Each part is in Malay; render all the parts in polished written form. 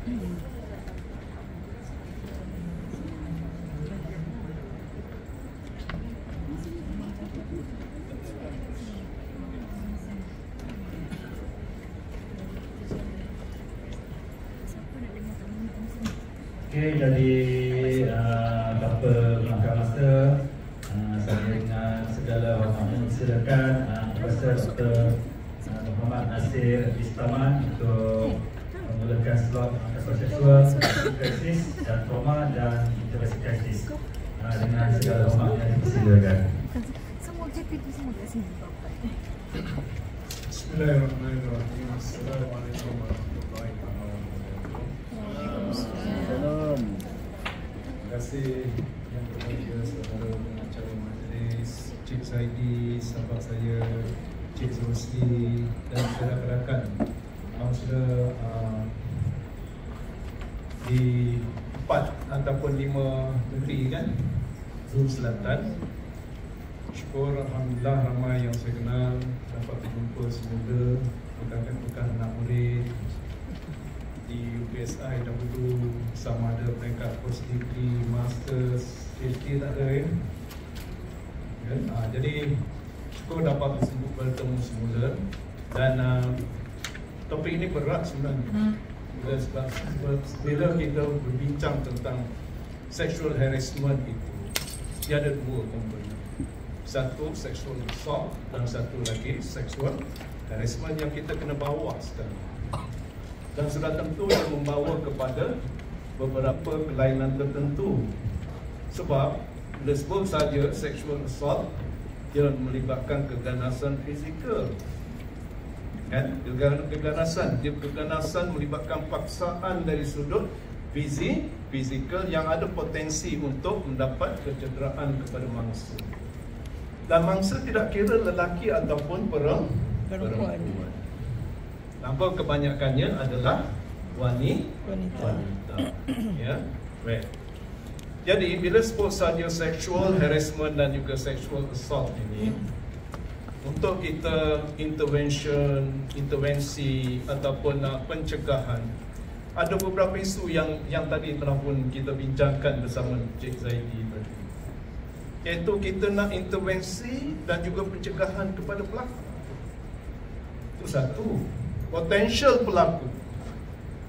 Okey, jadi Bapa Melangkah Master, saya dengan segala hormat silakan Profesor Dr. Muhammad Nasir Istaman untuk memulakan slot konsensual, krisis dan trauma dan intervensi krisis. Dengan segala hormat yang dipersilakan. Semua JPT semua kat sini. Bismillahirrahmanirrahim. Assalamualaikum warahmatullahi wabarakatuh. Terima kasih yang berbahagia saudara pengacara majlis, Cik Zaidi, sahabat saya, Cik Rosli dan rakan-rakan yang sudah di 4 ataupun 5 negeri kan, Zul Selatan. Syukur alhamdulillah ramai yang saya kenal dapat berjumpa semula rekan-rekan anak murid di UPSI dahulu, sama ada peringkat post degree, masters, PhD tak ada ya. Jadi syukur dapat bertemu semula dan topik ini berat sebenarnya. Bila kita berbincang tentang sexual harassment itu, dia ada 2 komponen. Satu sexual assault dan satu lagi sexual harassment yang kita kena bawa sekarang. Dan sudah tentu yang membawa kepada beberapa kelainan tertentu. Sebab bila sebut saja sexual assault, dia melibatkan keganasan fizikal. Kan? Keganasan, dia keganasan melibatkan paksaan dari sudut fizikal yang ada potensi untuk mendapat kecederaan kepada mangsa. Dan mangsa tidak kira lelaki ataupun perempuan. Nampak kebanyakannya adalah wanita. Ya, baik. Jadi bila sebut saja sexual harassment dan juga sexual assault ini, untuk kita intervensi ataupun pencegahan, ada beberapa isu yang tadi telah pun kita bincangkan bersama Cik Zaidi tadi. Iaitu kita nak intervensi dan juga pencegahan kepada pelaku. Itu satu. Potential pelaku.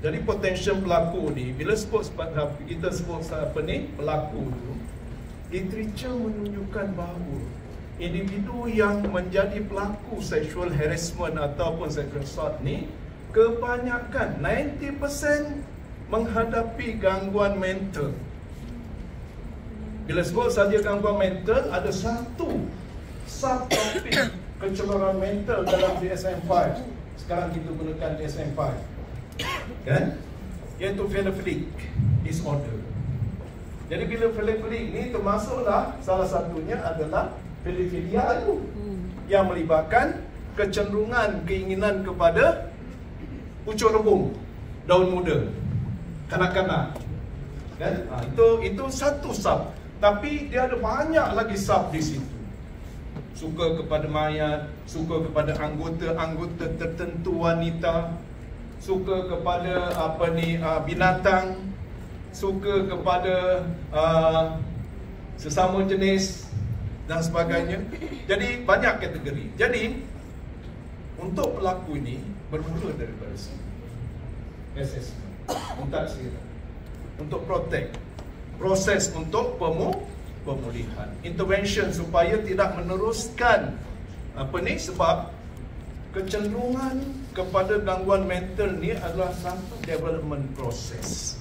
Jadi potential pelaku ni, bila kita sebut apa ni pelaku tu, literature menunjukkan bahawa individu yang menjadi pelaku sexual harassment ataupun sexual assault ni, kebanyakan 90% menghadapi gangguan mental. Bila sebut saja gangguan mental, ada satu subtopik kecemaran mental dalam DSM-5. Sekarang kita gunakan DSM-5, kan? Iaitu pedophilic disorder. Jadi bila pedophilic ni termasuklah salah satunya adalah pedophilia itu, yang melibatkan kecenderungan, keinginan kepada pucuk rebung, daun muda, kanak-kanak, kan? Itu satu sub. Tapi dia ada banyak lagi sub di situ. Suka kepada mayat, suka kepada anggota tertentu wanita, suka kepada binatang, suka kepada sesama jenis dan sebagainya. Jadi banyak kategori. Jadi untuk pelaku ini bermula daripada sini. Assessment, mentaksir, untuk protect, proses untuk pemulihan, intervention supaya tidak meneruskan sebab kecenderungan kepada gangguan mental ni adalah satu development proses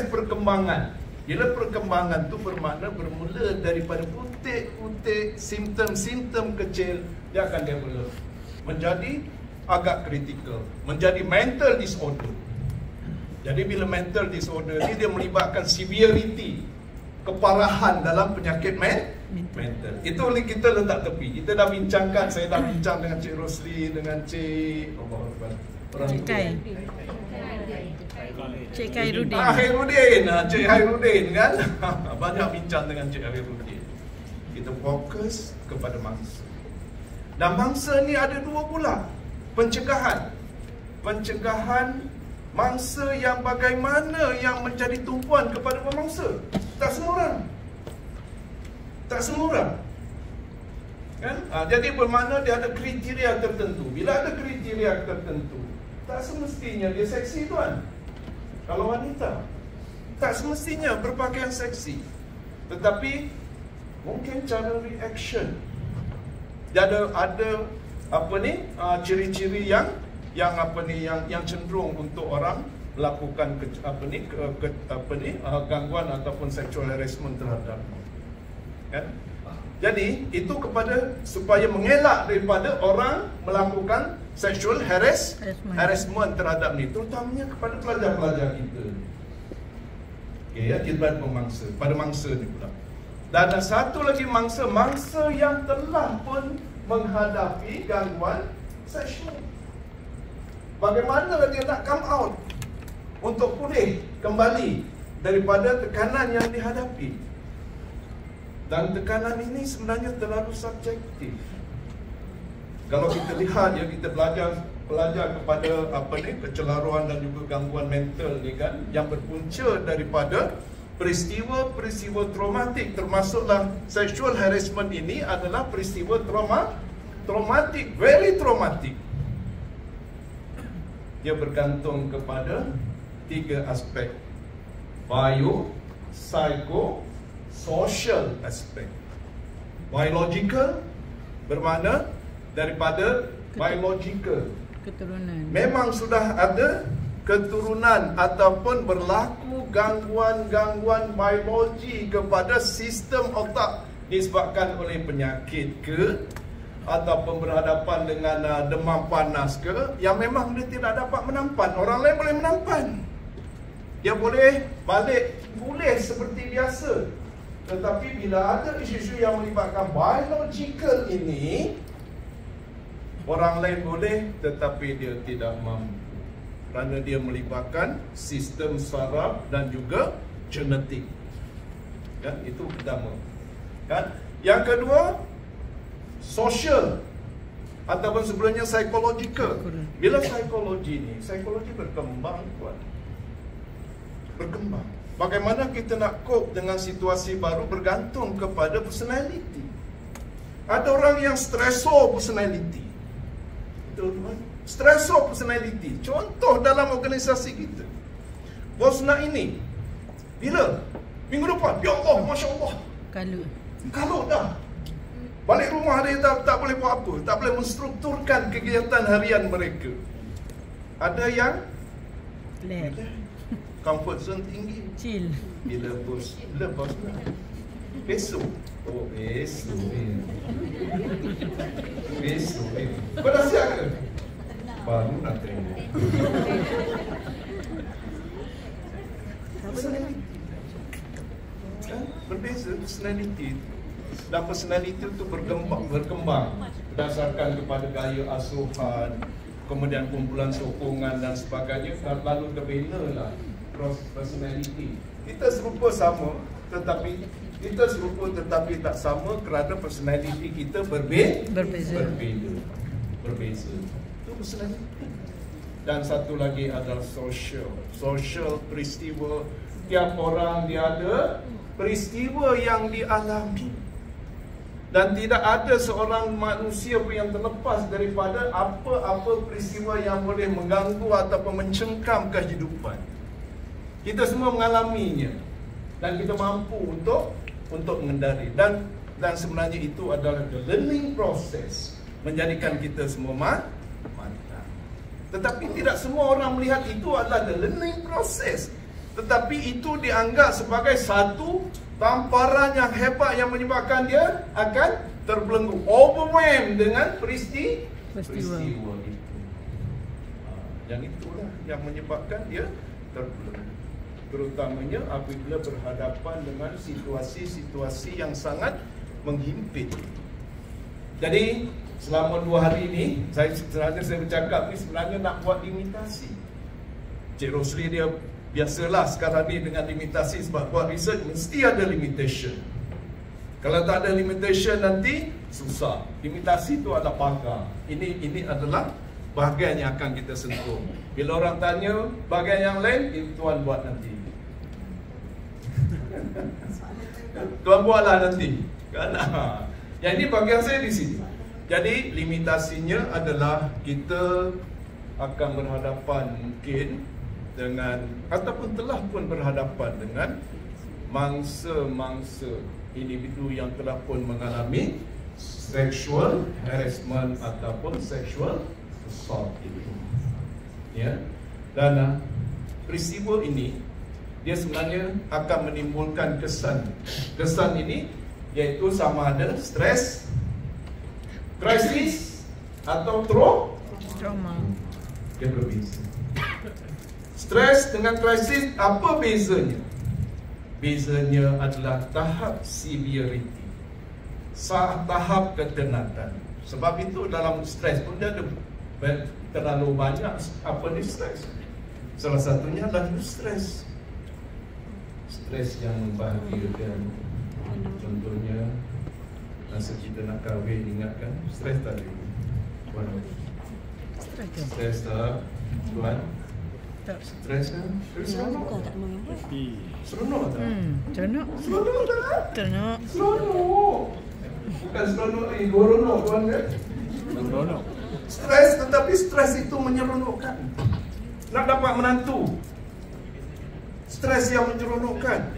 perkembangan. Bila perkembangan tu bermakna bermula daripada putik-putik simptom-simptom kecil, dia akan develop menjadi agak kritikal, menjadi mental disorder. Jadi bila mental disorder ni, dia melibatkan severity, keparahan dalam penyakit mental. Itu kita letak tepi. Kita dah bincangkan, saya dah bincang dengan Cik Rosli, dengan Cik Cik Khairuddin. Cik Khairuddin kan. Banyak bincang dengan Cik Khairuddin. Kita fokus kepada mangsa. Dan mangsa ni ada 2 pula. Pencegahan mangsa yang bagaimana yang menjadi tumpuan kepada pemangsa. Tak semua orang. Tak semua orang. Kan? Jadi bermakna dia ada kriteria tertentu. Bila ada kriteria tertentu, tak semestinya dia seksi, tuan. Kalau wanita, tak semestinya berpakaian seksi. Tetapi mungkin cara reaction. Dia ada ciri-ciri yang cenderung untuk orang melakukan gangguan ataupun sexual harassment terhadap. Kan? Jadi itu kepada supaya mengelak daripada orang melakukan sexual harassment terhadap ni, terutamanya kepada pelajar-pelajar kita. Okey, ya, jilbab pemangsa pada mangsa ni pula. Dan ada satu lagi mangsa yang telah pun menghadapi gangguan seksual. Bagaimana dia nak come out untuk pulih kembali daripada tekanan yang dihadapi? Dan tekanan ini sebenarnya terlalu subjektif. Kalau kita lihat, ya, kita belajar kepada kecelaruan dan juga gangguan mental ni kan, yang berpunca daripada peristiwa-peristiwa traumatik, termasuklah sexual harassment ini adalah peristiwa traumatik, very traumatik. Dia bergantung kepada 3 aspek: bio, psycho, social aspek. Biological bermakna daripada biological, keturunan. Memang sudah ada keturunan ataupun berlaku gangguan-gangguan biologi kepada sistem otak disebabkan oleh penyakit ke, ataupun berhadapan dengan demam panas ke, yang memang dia tidak dapat menampan. Orang lain boleh menampan, dia boleh balik pulih seperti biasa. Tetapi bila ada isu-isu yang melibatkan biological ini, orang lain boleh tetapi dia tidak mampu, kerana dia melibatkan sistem saraf dan juga genetik. Kan? Itu pertama. Kan? Yang kedua, social ataupun sebelumnya psychological. Bila psikologi berkembang, tuan. Berkembang. Bagaimana kita nak cope dengan situasi baru bergantung kepada personality. Ada orang yang stressor personality. Betul, tuan? Stressor personality. Contoh dalam organisasi kita, bos nak ini, bila? Minggu depan. Ya Allah, Masya Allah, Kalut dah. Balik rumah dia tak boleh buat apa, tak boleh menstrukturkan kegiatan harian mereka. Ada yang comfort zone tinggi, chill. Bila bos nak besok. Oh, besok. Kau dah siap ke? Baru nak tengok. Kan? Berbeza personality. Dan personality itu berkembang berdasarkan kepada gaya asuhan, kemudian kumpulan sokongan dan sebagainya. Lalu terbina lah personality. Kita serupa tetapi tak sama kerana personality kita berbeza. Itu personality. Dan satu lagi adalah social peristiwa. Tiap orang dia ada peristiwa yang dialami. Dan tidak ada seorang manusia pun yang terlepas daripada apa-apa peristiwa yang boleh mengganggu ataupun mencengkam kehidupan. Kita semua mengalaminya dan kita mampu untuk mengendari, dan sebenarnya itu adalah the learning process, menjadikan kita semua mantap. Tetapi tidak semua orang melihat itu adalah the learning process, tetapi itu dianggap sebagai satu tamparan yang hebat yang menyebabkan dia akan terbelenggu, overwhelmed dengan peristiwa itu. Yang itulah yang menyebabkan dia terbelenggu, terutamanya apabila berhadapan dengan situasi-situasi yang sangat menghimpit. Jadi selama 2 hari ini saya bercakap ni sebenarnya nak buat limitasi. Cik Rosli dia biasalah sekarang ni dengan limitasi, sebab buat research mesti ada limitation. Kalau tak ada limitation nanti susah. Limitasi itu adalah pagar. Ini adalah bahagian yang akan kita sentuh. Bila orang tanya bahagian yang lain, tuan buat nanti. Tuan buatlah nanti. Kan? Yang ini bahagian saya di sini. Jadi limitasinya adalah kita akan berhadapan mungkin dengan, ataupun telah pun berhadapan dengan mangsa-mangsa individu yang telah pun mengalami sexual harassment ataupun sexual assault itu. Ya. Dan peristiwa ini dia sebenarnya akan menimbulkan kesan. Kesan ini iaitu sama ada stres, krisis atau trauma. Dia berbeza. Stres dengan krisis, apa bezanya? Bezanya adalah tahap severity, tahap ketenatan. Sebab itu dalam stres pun dia ada terlalu banyak apa ni stres. Salah satunya adalah stres. Stres yang membahagiakan. Contohnya masa kita nak kahwin, ingatkan stres tadi. Stres tak? Tuan? Stres kan? Seronok tak? Seronok tak? Seronok. Seronok tak? Seronok. Seronok. Bukan seronok ini, goronok tuan kan? Seronok. Stres, tetapi stres itu menyeronokkan. Nak dapat menantu, stres yang menyeronokkan.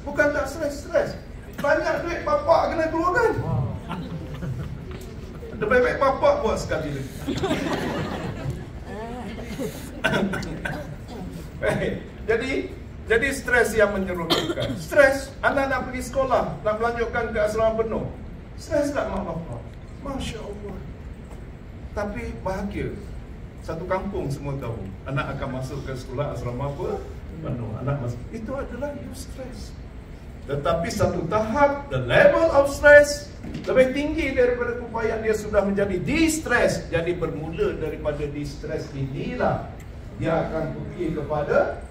Bukan tak stres. Banyak duit bapak kena keluarkan. Lebih baik bapak buat sekali lagi. Jadi stres yang menyeronokkan. Stres, anak nak pergi sekolah, nak melanjutkan ke asrama penuh. Stres tak mak bapak? Masya Allah. Tapi bahagia. Satu kampung semua tahu anak akan masuk ke sekolah asrama apa? Penuh. Anak masuk. Itu adalah eustress. Tetapi satu tahap, the level of stress lebih tinggi daripada upaya dia sudah menjadi distress. Jadi bermula daripada distress inilah dia akan pergi kepada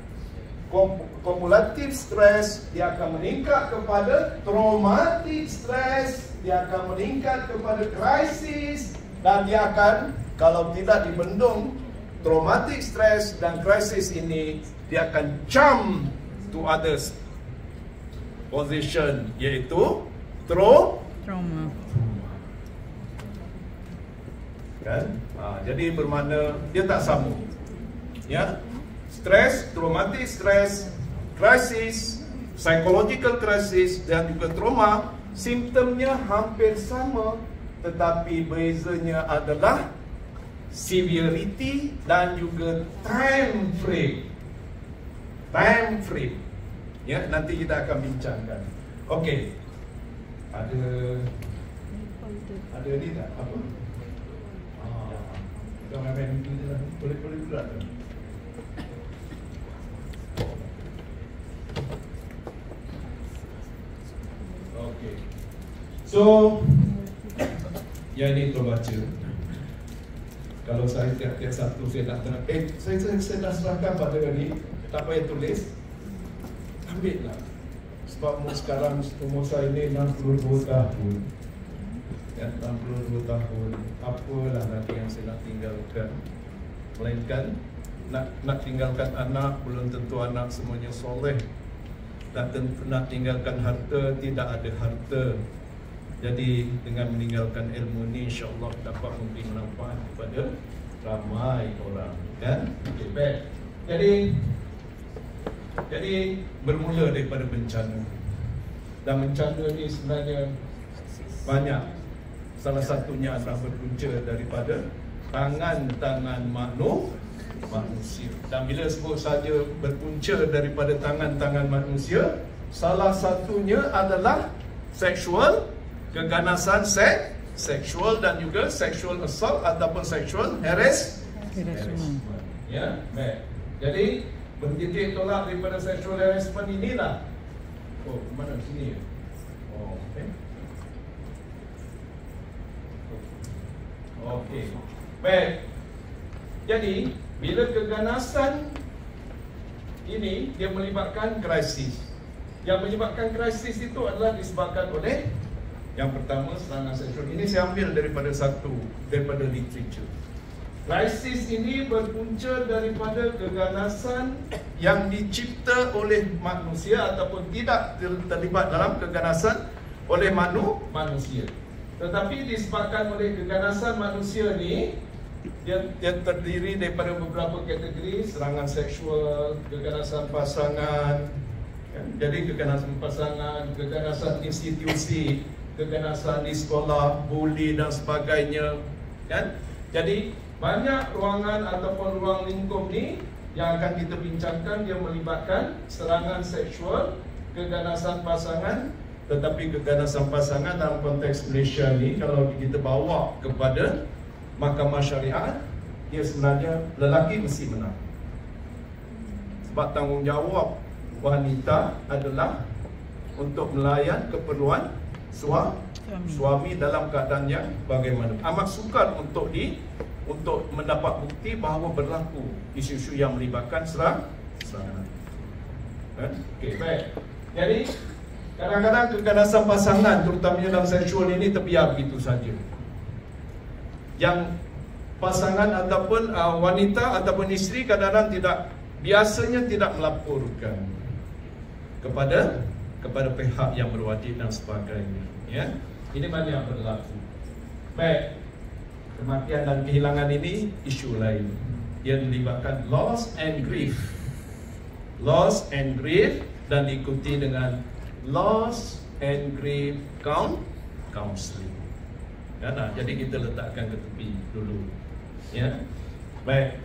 kumulatif stress, dia akan meningkat kepada traumatic stress, dia akan meningkat kepada krisis, dan dia akan, kalau tidak dibendung traumatic stress dan krisis ini, dia akan jump to others position, iaitu trauma. Kan? Jadi bermakna dia tak sama. Ya, stres, traumatic stress, krisis, psychological crisis dan juga trauma, simptomnya hampir sama, tetapi bezanya adalah severity dan juga time frame. Time frame. Ya, nanti kita akan bincangkan. Okey. Ada ni tak? Apa? Kita main ni lah. Boleh pula tak? Okey. So, yang ini tuan baca. Kalau saya tiap-tiap satu saya dah tengah, saya dah serahkan pada ni, tak payah tulis. Ambil lah. Sebab sekarang umur saya ni 62 tahun. Ya, 62 tahun. Apalah lagi yang saya nak tinggalkan. Melainkan nak tinggalkan anak, belum tentu anak semuanya soleh. Nak tinggalkan harta, tidak ada harta. Jadi dengan meninggalkan ilmu ni, insya-Allah dapat memberi manfaat kepada ramai orang, kan? Okey, baik. Jadi bermula daripada bencana. Dan bencana ni sebenarnya banyak. Salah satunya adalah berpunca daripada tangan-tangan manusia. Dan bila sebut saja berpunca daripada tangan-tangan manusia, salah satunya adalah seksual, keganasan seksual dan juga sexual assault ataupun sexual harassment. Ya, baik. Jadi bertitik tolak daripada sexual harassment inilah. Oh, mana sini? Oh, okey. Okey. Baik. Jadi, bila keganasan ini dia melibatkan krisis. Yang menyebabkan krisis itu adalah disebabkan oleh yang pertama serangan seksual. Ini saya ambil daripada literature. Krisis ini berpunca daripada keganasan yang dicipta oleh manusia ataupun tidak terlibat dalam keganasan oleh manusia. Tetapi disebabkan oleh keganasan manusia ni, dia terdiri daripada beberapa kategori: serangan seksual, keganasan pasangan, kan? Jadi keganasan pasangan, keganasan institusi, keganasan di sekolah, buli dan sebagainya, kan? Jadi banyak ruangan ataupun ruang lingkup ni yang akan kita bincangkan, dia melibatkan serangan seksual, keganasan pasangan. Tetapi keganasan pasangan dalam konteks Malaysia ni, kalau kita bawa kepada mahkamah syariat, dia sebenarnya lelaki mesti menang. Sebab tanggungjawab wanita adalah untuk melayan keperluan suami dalam keadaan yang bagaimana. Amat sukar untuk mendapat bukti bahawa berlaku isu-isu yang melibatkan serangan. Okey, baik. Jadi kadang-kadang keganasan pasangan, terutamanya dalam seksual ini, terbiar begitu saja. Yang pasangan ataupun wanita ataupun isteri kadang-kadang biasanya tidak melaporkan kepada pihak yang berwajib dan sebagainya. Ya, ini banyak berlaku. Baik. Kematian dan kehilangan ini isu lain. Dia melibatkan loss and grief. Loss and grief, dan diikuti dengan loss and grief counseling. Jadi kita letakkan ke tepi dulu. Ya. Baik.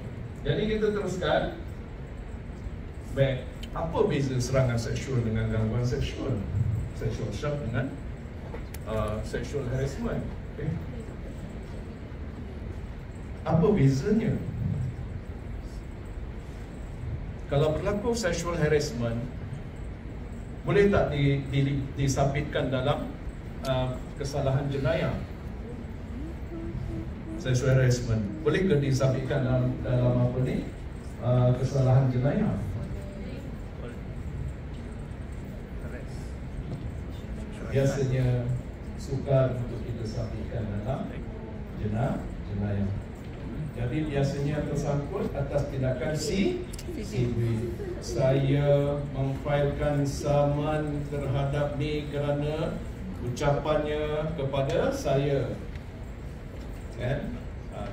Jadi kita teruskan. Baik. Apa beza serangan seksual dengan gangguan seksual? Sexual assault dengan sexual harassment. Okay. Apa bezanya? Kalau berlaku sexual harassment, boleh tak disabitkan dalam kesalahan jenayah? Sexual harassment boleh ke disabitkan dalam apa ni? Kesalahan jenayah? Biasanya sukar untuk kita sabitkan dalam jenayah. Jadi biasanya tersangkut atas tindakan sipil. Saya memfailkan saman terhadap ni kerana ucapannya kepada saya, kan?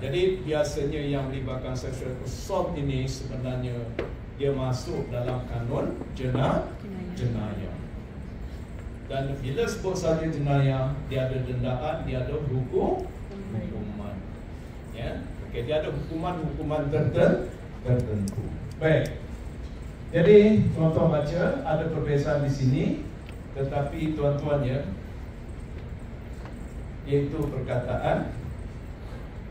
Jadi biasanya yang melibatkan sexual assault ini sebenarnya dia masuk dalam kanun jenayah. Dan bila sebut saja jenayah, dia ada dendaan, dia ada hukuman. Ya. Okay, dia ada hukuman tertentu. Baik. Jadi tuan-tuan baca, ada perbezaan di sini, tetapi tuan-tuan ya, iaitu perkataan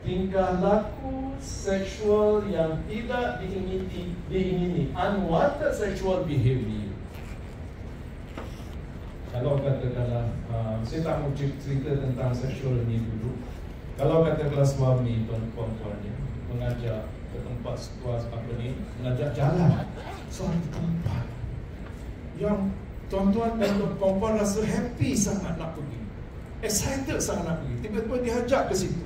tingkah laku seksual yang tidak diingini, unwanted sexual behavior. Kalau katakanlah, saya tak mau cerita tentang seksual ini dulu. Kalau katakanlah suami tuan-tuannya mengajak ke tempat sepuas apa ni, mengajak jalan suatu tempat yang tuan-tuan dan perempuan rasa happy sangat nak pergi, excited sangat nak pergi, tiba-tiba diajak ke situ.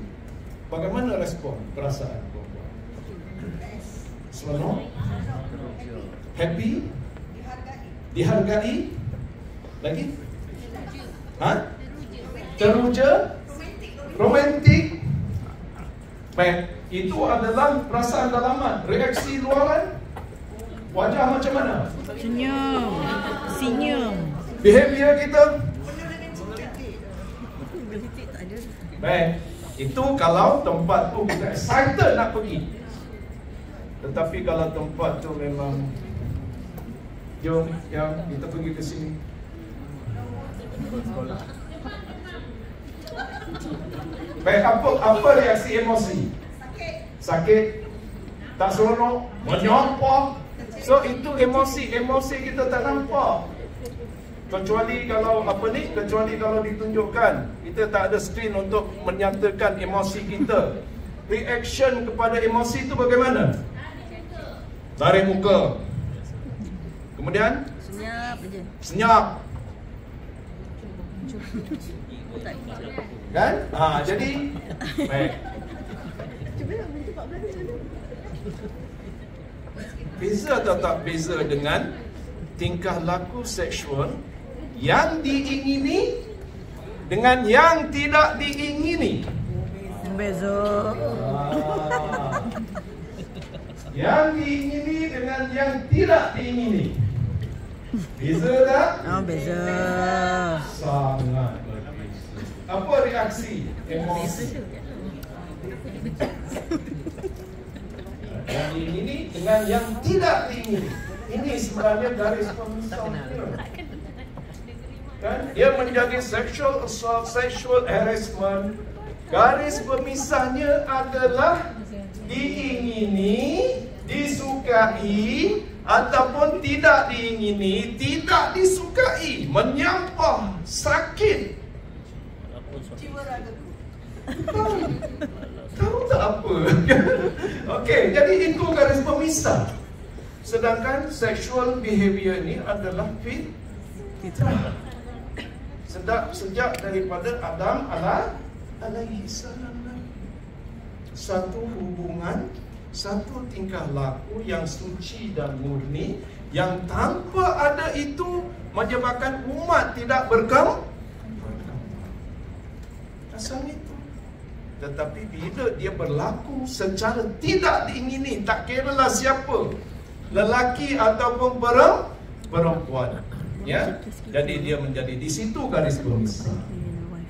Bagaimana respon perasaan perempuan? Seronok? Happy? Dihargai? Lagi? Teruja? Romantik? Baik, itu adalah perasaan dalaman. Reaksi luaran, wajah macam mana? Senyum. Behavior kita? Baik, itu kalau tempat tu kita excited nak pergi. Tetapi kalau tempat tu memang, jom yang kita pergi ke sini. Baik, apa reaksi emosi? Sakit, tak seronok, menyompah. So itu emosi kita tak nampak. Kecuali kalau kecuali kalau ditunjukkan, kita tak ada skrin untuk menyatakan emosi kita. Reaction kepada emosi itu bagaimana? Tarik muka. Kemudian senyap. Kan? Jadi baik. Beza atau tak beza dengan tingkah laku seksual yang diingini dengan yang tidak diingini? Beza. Yang diingini dengan yang tidak diingini. Beza tak? Oh, beza. Sangat berbeza. Apa reaksi emosi? Yang diingini dengan yang tidak diingini. Ini sebenarnya garis pemisahnya. Kan? Dia menjadi sexual assault, sexual harassment. Garis pemisahnya adalah diingini, disukai, ataupun tidak diingini, tidak disukai, menyampah, sakit. Tahu tak apa? Okey, jadi itu garis pemisah. Sedangkan sexual behavior ini adalah fitrah. Sejak daripada Adam alaihi salam. Satu hubungan, satu tingkah laku yang suci dan murni, yang tanpa ada itu menyebabkan umat tidak berkembang. Asal itu. Tetapi bila dia berlaku secara tidak diingini, tak kiralah siapa, lelaki ataupun perempuan, ya, jadi dia menjadi di situ garis pemisah.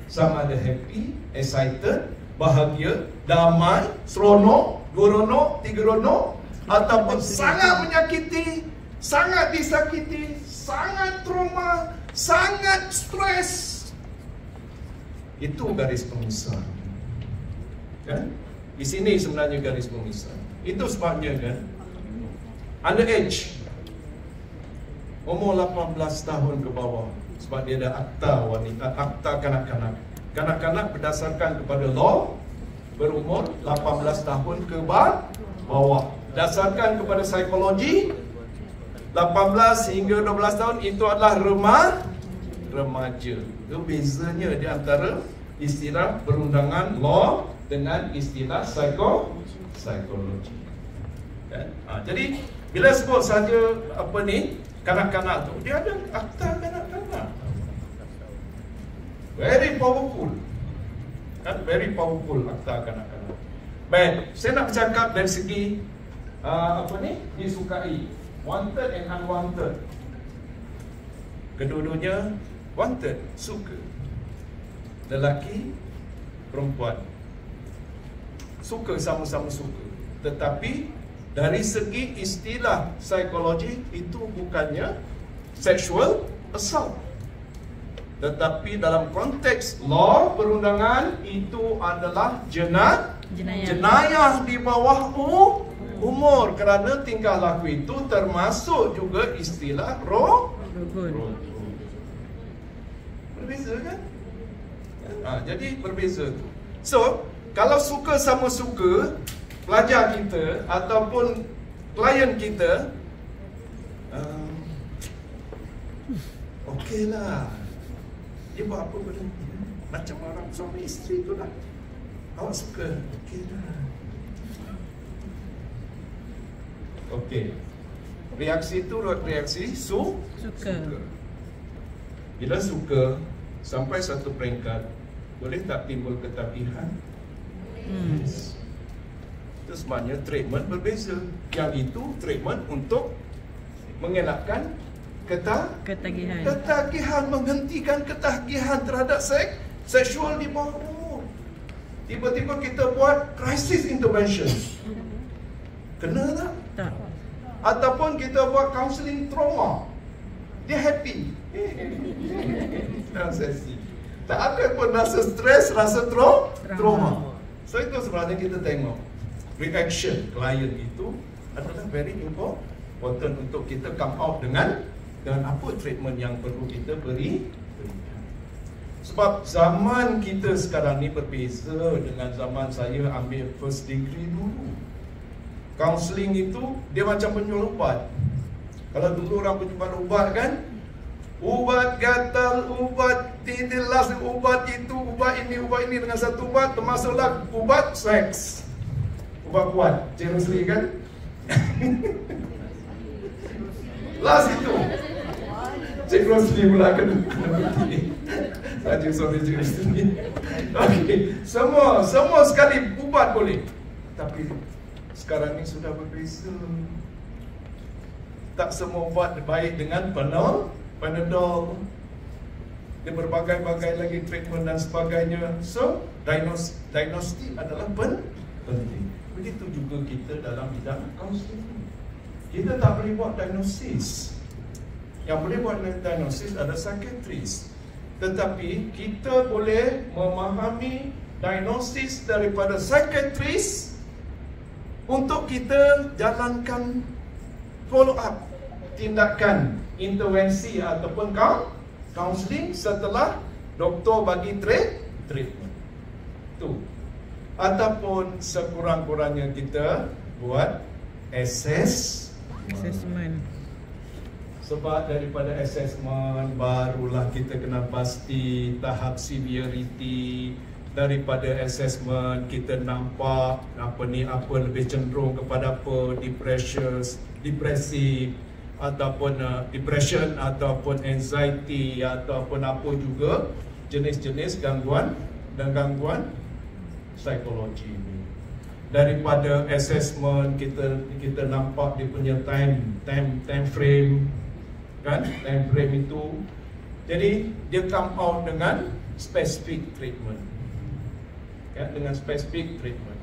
Sama ada happy, excited, bahagia, damai, seronok, guronok, tigeronok, ataupun sangat menyakiti, sangat disakiti, sangat trauma, sangat stres. Itu garis pemisah. Kan? Di sini sebenarnya garis pemisah. Itu sebabnya kan, underage, umur 18 tahun ke bawah, sebab dia ada akta wanita, akta kanak-kanak. Kanak-kanak berdasarkan kepada law berumur 18 tahun ke bawah. Berdasarkan kepada psikologi, 18 hingga 12 tahun itu adalah remaja. Itu bezanya di antara istilah perundangan law dengan istilah psikologi. Kan? Jadi bila sebut saja apa ni kanak-kanak tu, dia ada akta kanak-kanak. Very powerful. Kan? Very powerful akta kanak-kanak. Baik, saya nak bercakap dari segi apa ni? Disukai, wanted and unwanted. Kedua-duanya wanted, suka. Lelaki, perempuan, suka, sama-sama suka. Tetapi dari segi istilah psikologi itu bukannya sexual assault. Tetapi dalam konteks law perundangan itu adalah jenayah di bawah umur, kerana tingkah laku itu termasuk juga istilah rogol. Berbeza kan? Jadi berbeza tu. So, kalau suka sama suka, pelajar kita ataupun klien kita, okeylah. Dia buat apa pada dia? Macam orang suami isteri tu lah. Awak suka? Okeylah. Okey. Reaksi tu reaksi suka. Bila suka sampai satu peringkat, boleh tak timbul ketagihan? Yes. Itu sebenarnya treatment berbeza. Yang itu treatment untuk mengelakkan ketagihan, menghentikan ketagihan terhadap seksual di bawah umur. Tiba-tiba kita buat crisis intervention. Kena tak? Ataupun kita buat counselling trauma. Dia happy. Sesi. Tak ada pun rasa stres, rasa trauma. So itu sebenarnya kita tengok reaction klien itu adalah very important untuk kita come out dengan apa treatment yang perlu kita berikan. Sebab zaman kita sekarang ni berbeza dengan zaman saya ambil first degree dulu. Counselling itu dia macam penyul ubat. Kalau dulu orang penyumbang ubat kan, ubat gatal, ubat tidilas, ubat itu, ubat ini dengan satu ubat, termasuklah ubat seks. kuat Cik Rosli kan? Last itu Cik Rosli pula kena berhenti. Sorry Cik Rosli. Okey, semua sekali ubat boleh. Tapi sekarang ni sudah berbeza. Tak semua ubat baik dengan Panadol. Dia berbagai-bagai lagi treatment dan sebagainya. So, diagnostik adalah penting. Begitu juga kita dalam bidang kaunseling. Kita tak boleh buat diagnosis. Yang boleh buat diagnosis adalah psikiatris. Tetapi kita boleh memahami diagnosis daripada psikiatris untuk kita jalankan follow up, tindakan, intervensi ataupun counseling setelah doktor bagi treatment. Tu. Ataupun sekurang-kurangnya kita buat assessment. Sebab daripada assessment barulah kita kena pasti tahap severity. Daripada assessment kita nampak apa lebih cenderung kepada apa, depresif ataupun depression ataupun anxiety ataupun apa juga jenis-jenis gangguan psikologi ini. Daripada assessment kita nampak dia punya time frame kan, time frame itu. Jadi dia come out dengan specific treatment. Ya, dengan specific treatment.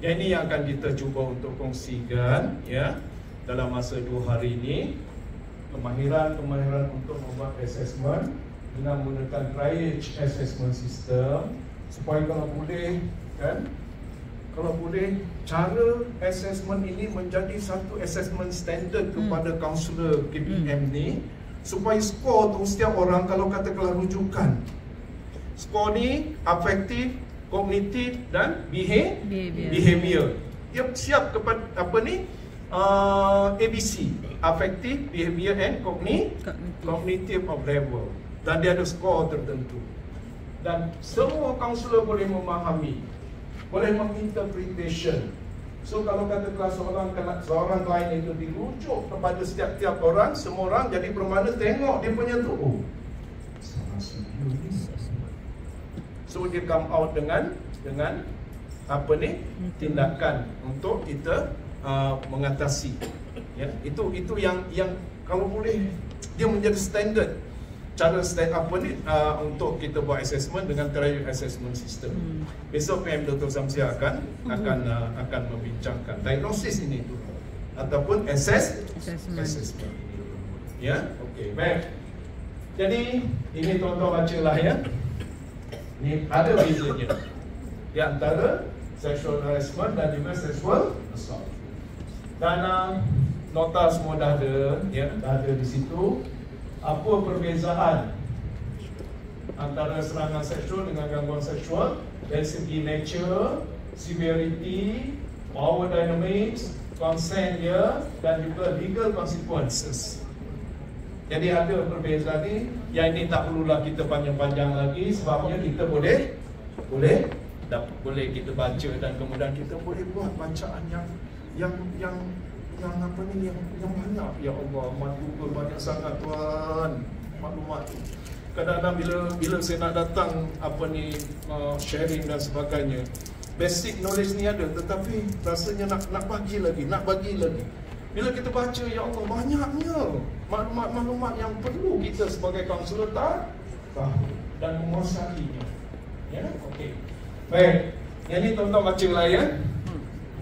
Yang ini yang akan kita cuba untuk kongsikan ya dalam masa 2 hari ini. Kemahiran untuk membuat assessment dengan menggunakan triage assessment system, supaya kalau boleh cara assessment ini menjadi satu assessment standard kepada kaunselor KPM ni, supaya skor tu setiap orang kalau katakanlah rujukan skor ni afektif, kognitif dan behavior. Dia siap kepada ABC, affective, behavior and cognitive of level. Dan dia ada skor tertentu. Dan semua kaunselor boleh memahami, boleh menginterpretation. So kalau katakanlah seorang klien itu dirujuk kepada setiap orang, semua orang jadi bermakna tengok dia punya tu. So dia come out dengan tindakan untuk kita mengatasi. Ya, itu yang kalau boleh dia menjadi standard cara untuk kita buat assessment dengan triage assessment system. Besok PM Dr. Samsia akan membincangkan diagnosis ini tu ataupun assessment. Ya, okey, baik. Jadi ini tuan-tuan bacalah ya. Ini ada bezanya di antara sexual harassment dan juga sexual assault. Dan nota semua dah ada, ya, dah ada di situ. Apa perbezaan antara serangan seksual dengan gangguan seksual dari segi nature, severity, power dynamics, consent dia dan juga legal consequences. Jadi ada perbezaan ni, yang ini tak perlulah kita panjang-panjang lagi, sebabnya kita boleh kita baca dan kemudian kita boleh buat bacaan yang banyak. Ya Allah, maklumat banyak sangat Tuhan, maklumat. Kadang-kadang bila saya nak datang sharing dan sebagainya, basic knowledge ni ada, tetapi rasanya nak bagi lagi. Bila kita baca, ya Allah, banyaknya maklumat yang perlu kita sebagai kaunselor tahu dan menguasainya. Ya, okey. Baik, yang ini tuan-tuan baca lah ya.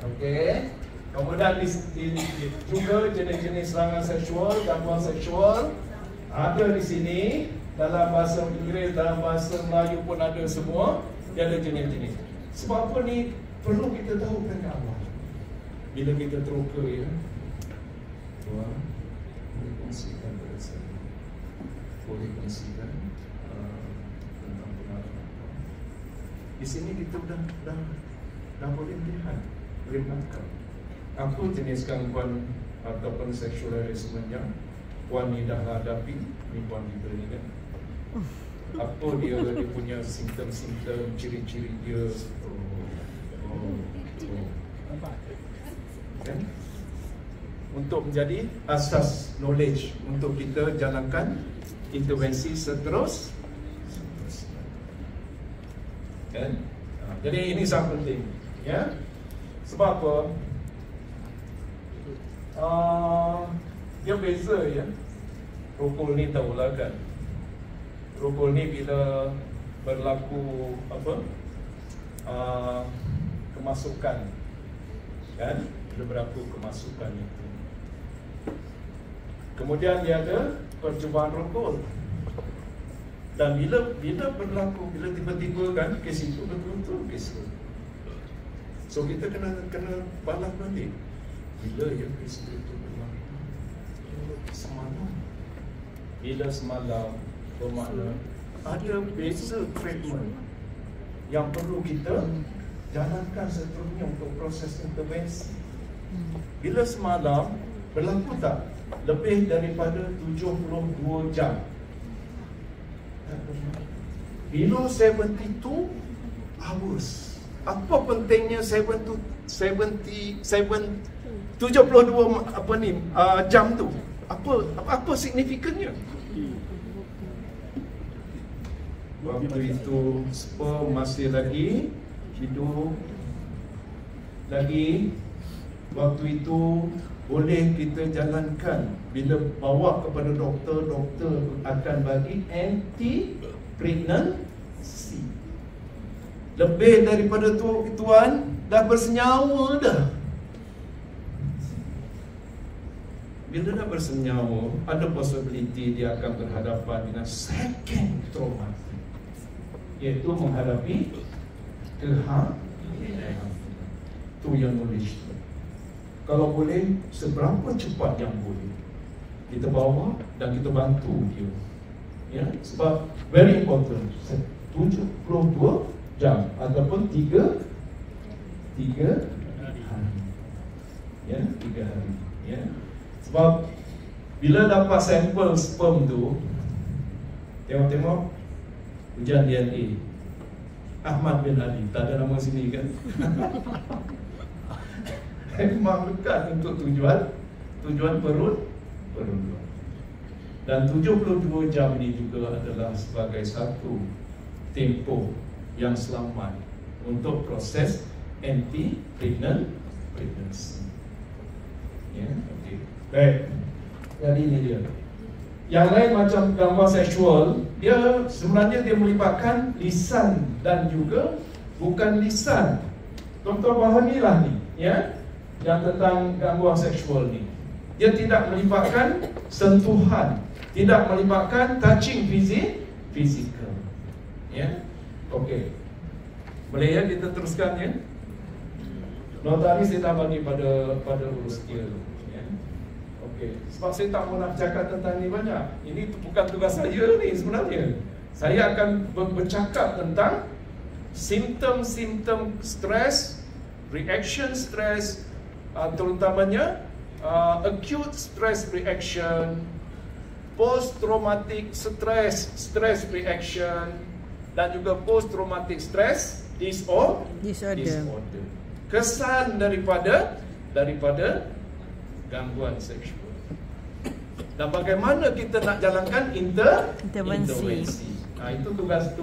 Okey. Kemudian juga jenis-jenis serangan seksual, gangguan seksual ada di sini. Dalam bahasa Inggeris, dalam bahasa Melayu pun ada semua. Dia ada jenis-jenis. Sebab apa ni perlu kita tahu dari awal. Bila kita teroka ya, Tuan boleh kongsikan pada saya, boleh kongsikan tentang pengalaman. Di sini kita dah boleh lihat, boleh menangkap apa jenis gangguan ataupun sexual harassment yang Puan ni dah hadapi. Ni Puan kita ni kan, apa dia punya simptom-simptom, ciri-ciri dia. kan? Untuk menjadi asas knowledge untuk kita jalankan intervensi seterusnya. Kan? Jadi ini sangat penting, ya. Sebab apa? Dia beza, ya. Rukul ni tahulah kan. Rukul ni bila berlaku apa? Kemasukan, kan? Bila berlaku kemasukan itu. Kemudian dia ada percubaan rukul. Dan bila berlaku, bila tiba-tiba kan kes itu betul-betul kes itu. So kita kena balas balik. Bila ya kes itu berlaku? Semalam. Bila semalam, bermakna ada beza treatment yang perlu kita jalankan seterusnya untuk proses intervensi. Bila semalam, berlaku tak lebih daripada 72 jam? Below 72 hours. Apa pentingnya 72 apa ni jam tu? Apa signifikannya? Waktu itu sperm masih lagi hidup lagi. Waktu itu boleh kita jalankan. Bila bawa kepada doktor, doktor akan bagi anti-pregnancy. Lebih daripada tuan dah bersenyawa dah. Bila dah bersenyawa, ada possibility dia akan berhadapan dengan second trauma, iaitu menghadapi kehamilan. Itu yang knowledge. Kalau boleh, seberapa cepat yang boleh kita bawa dan kita bantu dia, ya. Sebab very important, 72 jam ataupun 3 hari, ya, 3 hari, ya. Sebab bila dapat sampel sperm tu, tengok ujian DNA Ahmad bin Ali, tak ada nama sini kan. Memang dekat untuk tujuan perut. Dan 72 jam ini juga adalah sebagai satu tempoh yang selamat untuk proses anti-pregnancy. Ya, okey. Baik. Jadi ini dia. Yang lain macam gangguan seksual, dia sebenarnya dia melibatkan lisan dan juga bukan lisan. Tuan-tuan fahamilah ni, ya. Yang tentang gangguan seksual ni, dia tidak melibatkan sentuhan, tidak melibatkan touching fizikal, ya. Okey, boleh ya kita teruskan, ya. Nota ni saya tak bagi pada urus dia, ya. Okey, sebab saya tak mau nak cakap tentang ni banyak. Ini bukan tugas saya ni sebenarnya. Saya akan bercakap tentang simptom-simptom stres, reaction stres, terutamanya acute stress reaction, post traumatic stress reaction, dan juga post traumatic stress disorder. Kesan daripada gangguan seksual. Dan bagaimana kita nak jalankan intervensi. Itu tugas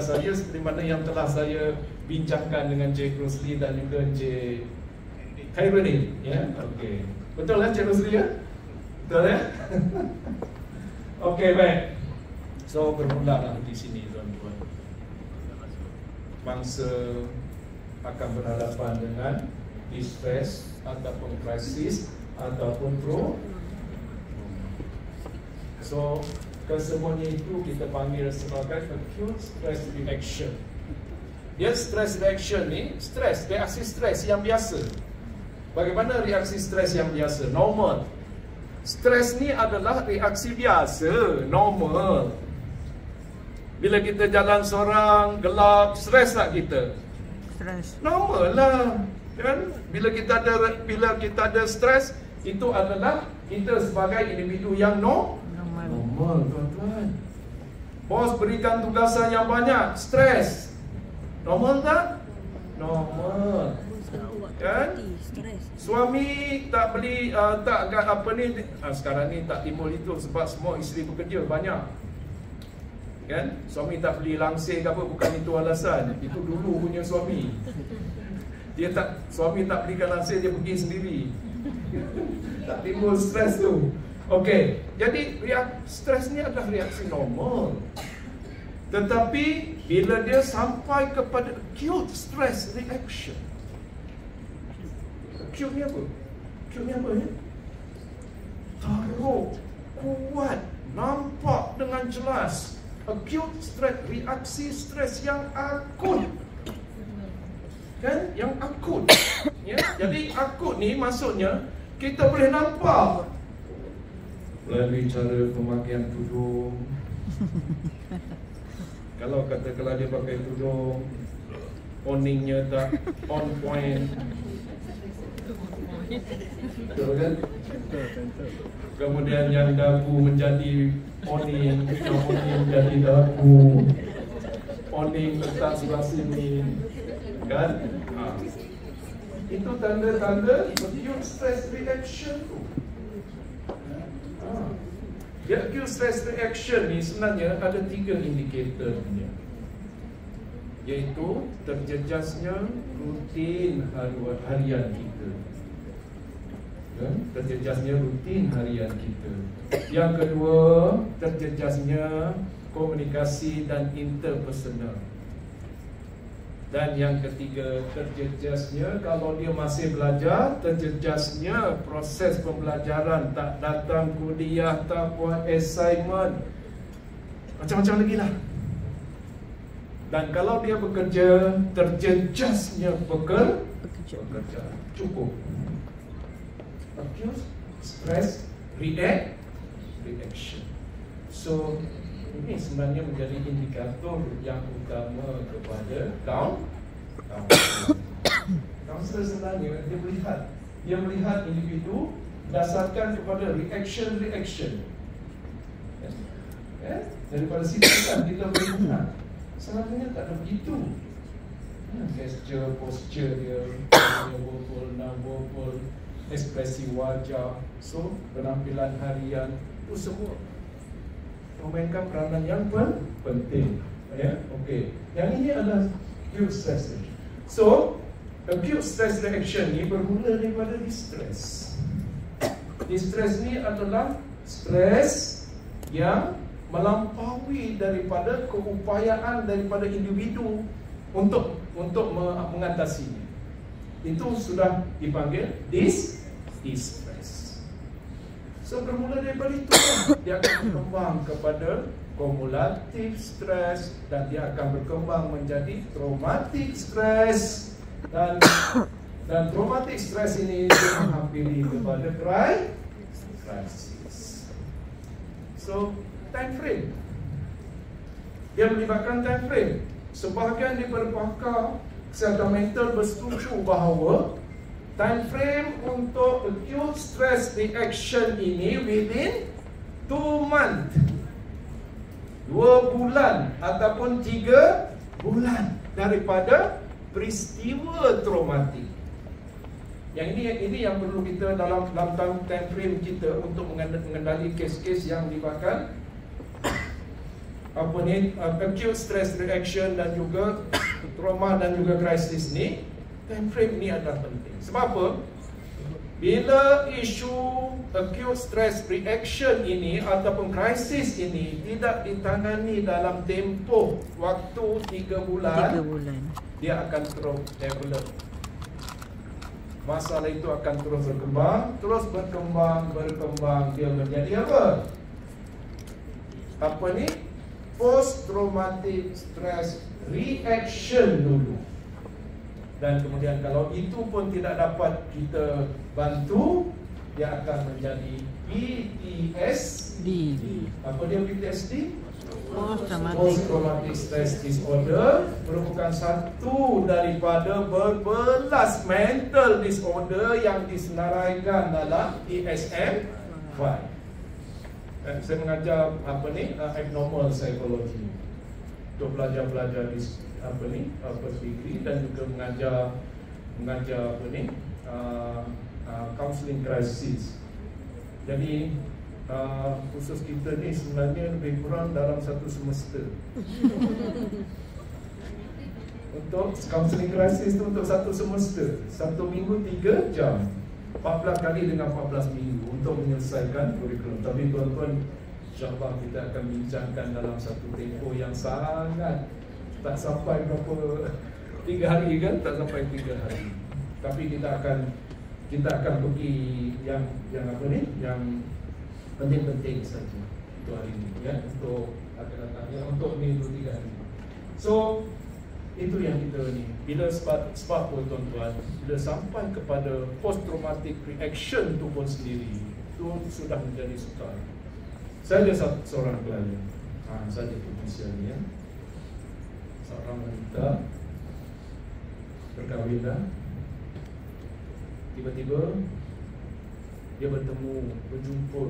saya seperti mana yang telah saya bincangkan dengan Cik Rosli dan juga Cik Khairuddin, ya. Okey. Betul lah Cik Rosli, ya? Betul, ya? Okey, baik. So bermulalah di sini, tuan-tuan. Bangsa akan berhadapan dengan distress ataupun krisis ataupun so kesemuanya itu kita panggil sebagai acute stress reaction. Dia stress reaction ni, reaksi stres yang biasa. Bagaimana reaksi stres yang biasa? Normal. Stres ni adalah reaksi biasa, normal. Bila kita jalan seorang, gelap, stres tak kita? Stres. Normal lah, kan? Bila kita ada stres, itu adalah kita sebagai individu yang normal, tuan-tuan. Bos berikan tugasan yang banyak, stres. Normal tak? Normal. kan? Suami tak beli tak apa ni sekarang ni tak timbul itu sebab semua isteri bekerja banyak. Kan? Suami tak beli langsir ke apa, bukan itu alasan. Itu dulu punya suami. Suami tak belikan langsir, dia pergi sendiri. Tak timbul stres tu. Okey, jadi stres ni adalah reaksi normal. Tetapi bila dia sampai kepada acute stress reaction. Acute ni apa? Acute ni apa ya? Teruk, kuat, nampak dengan jelas. Acute stress, reaksi stres yang akut. Kan? Yang akut. Ya? Jadi akut ni maksudnya kita boleh nampak melalui cara pemakaian tudung. Kalau katakanlah dia pakai tudung, oningnya tak on point, betul kan? Kemudian yang dagu menjadi oning, yang oning menjadi dagu, oning letak sebelah sini, kan? Itu tanda-tanda acute stress reaction tu. Acute stress reaction ni sebenarnya ada 3 indikatornya, iaitu terjejasnya rutin harian kita. Terjejasnya rutin harian kita. Yang kedua, terjejasnya komunikasi dan interpersonal. Dan yang ketiga, terjejasnya kalau dia masih belajar, terjejasnya proses pembelajaran, tak datang kuliah, tak buat assignment, macam-macam lagi lah. Dan kalau dia bekerja, terjejasnya bekerja. Cukup. Acute stress reaction. So ini sebenarnya menjadi indikator yang utama kepada counselor. Sebenarnya dia melihat individu berdasarkan kepada reaction. Daripada situ kan kita boleh lihat sebenarnya tak ada begitu. Gesture, posture dia, non-verbal, ekspresi wajah, so penampilan harian itu semua memainkan peranan yang penting. Ya, okey. Yang ini adalah acute stress reaction. So, acute stress reaction ni bermula daripada distress. Distress ni adalah stres yang melampaui daripada keupayaan daripada individu untuk mengatasinya. Itu sudah dipanggil distress. So bermula daripada itu dia akan berkembang kepada kumulatif stres dan dia akan berkembang menjadi traumatic stress dan traumatic stress ini menghampiri kepada crisis. So time frame, dia melibatkan time frame. Sebahagian daripada pakar kesihatan mental bersetuju bahawa time frame untuk acute stress reaction ini within 2 months, 2 bulan ataupun 3 bulan daripada peristiwa traumatik. Yang ini yang perlu kita dalam time frame kita untuk mengendali kes-kes yang melibatkan acute stress reaction dan juga trauma dan juga krisis ni. Time frame ni adalah penting. Sebab apa? Bila isu acute stress reaction ini ataupun krisis ini tidak ditangani dalam tempoh waktu 3 bulan, dia akan terus develop. Masalah itu akan terus berkembang, dia menjadi apa? Apa ni? Post traumatic stress reaction dulu. Dan kemudian kalau itu pun tidak dapat kita bantu, dia akan menjadi PTSD. Apa dia PTSD? Post traumatic stress disorder merupakan satu daripada berbelas mental disorder yang disenaraikan dalam DSM-5. Saya mengajar abnormal psychology untuk pelajar-pelajar di first degree dan juga mengajar mengajar counseling crisis. Jadi khusus kita ni sebenarnya lebih kurang dalam satu semester. Untuk counseling crisis tu untuk satu semester, 1 minggu 3 jam, 14 kali dengan 14 minggu untuk menyelesaikan kurikulum. Tapi tuan-tuan, insyaAllah kita akan bincangkan dalam satu tempoh yang sangat tak sampai berapa 3 hari kan, tak sampai 3 hari. Tapi kita akan pergi yang apa ni, yang penting-penting saja untuk hari ini ya, untuk akan datangnya untuk ni 2-3 hari. So itu yang kita ni, bila sebab apa tuan-tuan, bila sampai kepada post traumatic reaction tu pun sendiri, tu sudah menjadi sukar. Saya ada seorang klien, saya ada potensial ni ya, seorang wanita berkahwin dah, tiba-tiba dia berjumpa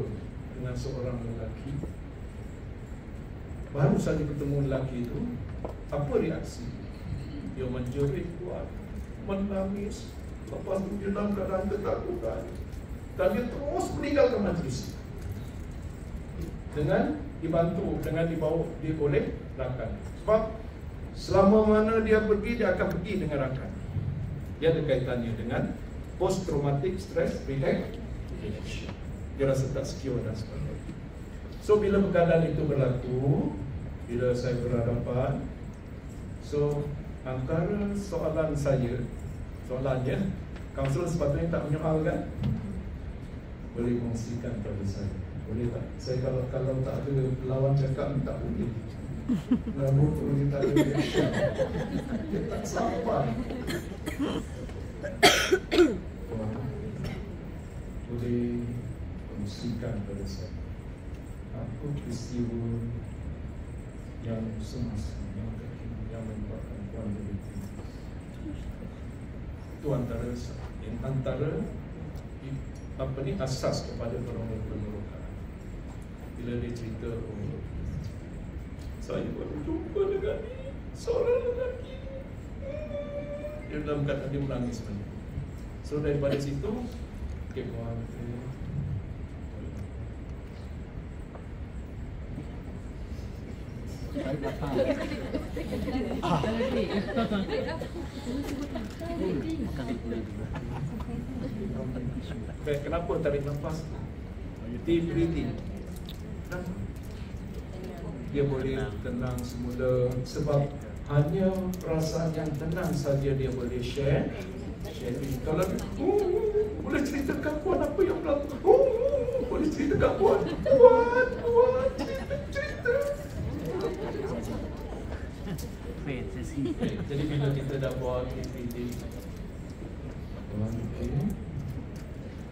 dengan seorang lelaki. Baru saja bertemu lelaki itu, apa reaksi? Dia menjerit kuat, menangis, lepas itu dia dalam keadaan ketakutan, dan dia terus meninggalkan majlis dengan dibantu, dengan dibawa dia oleh rakan. Sebab selama mana dia pergi, dia akan pergi dengan rakan. Dia ada kaitannya dengan post traumatic stress reaction. Dia rasa tak secure dan sebagainya. So bila keadaan itu berlaku, bila saya berhadapan, so antara soalannya, kaunselor sepatutnya tak menyoal kan? Boleh kongsikan pada saya, boleh tak? Saya kalau tak ada lawan cakap, tak boleh. Namun dia tak ada reaction, dia tak sampai. Boleh kongsikan pada saya apa peristiwa yang semasa yang menyebabkan puan begitu. Itu antara apa ni, asas kepada permohonan pengurukan. Bila dia cerita, oh, saya baru jumpa dengan seorang lelaki, dia dalam keadaan dia menangis banyak. So daripada situ, okay, puan, kenapa tarik nafas? Deep breathing. Dia boleh tenang semula, sebab hanya perasaan yang tenang saja dia boleh share. Kalau boleh ceritakan puan apa yang berlaku, boleh ceritakan puan, cerita. Jadi bila kita dah buat aktiviti,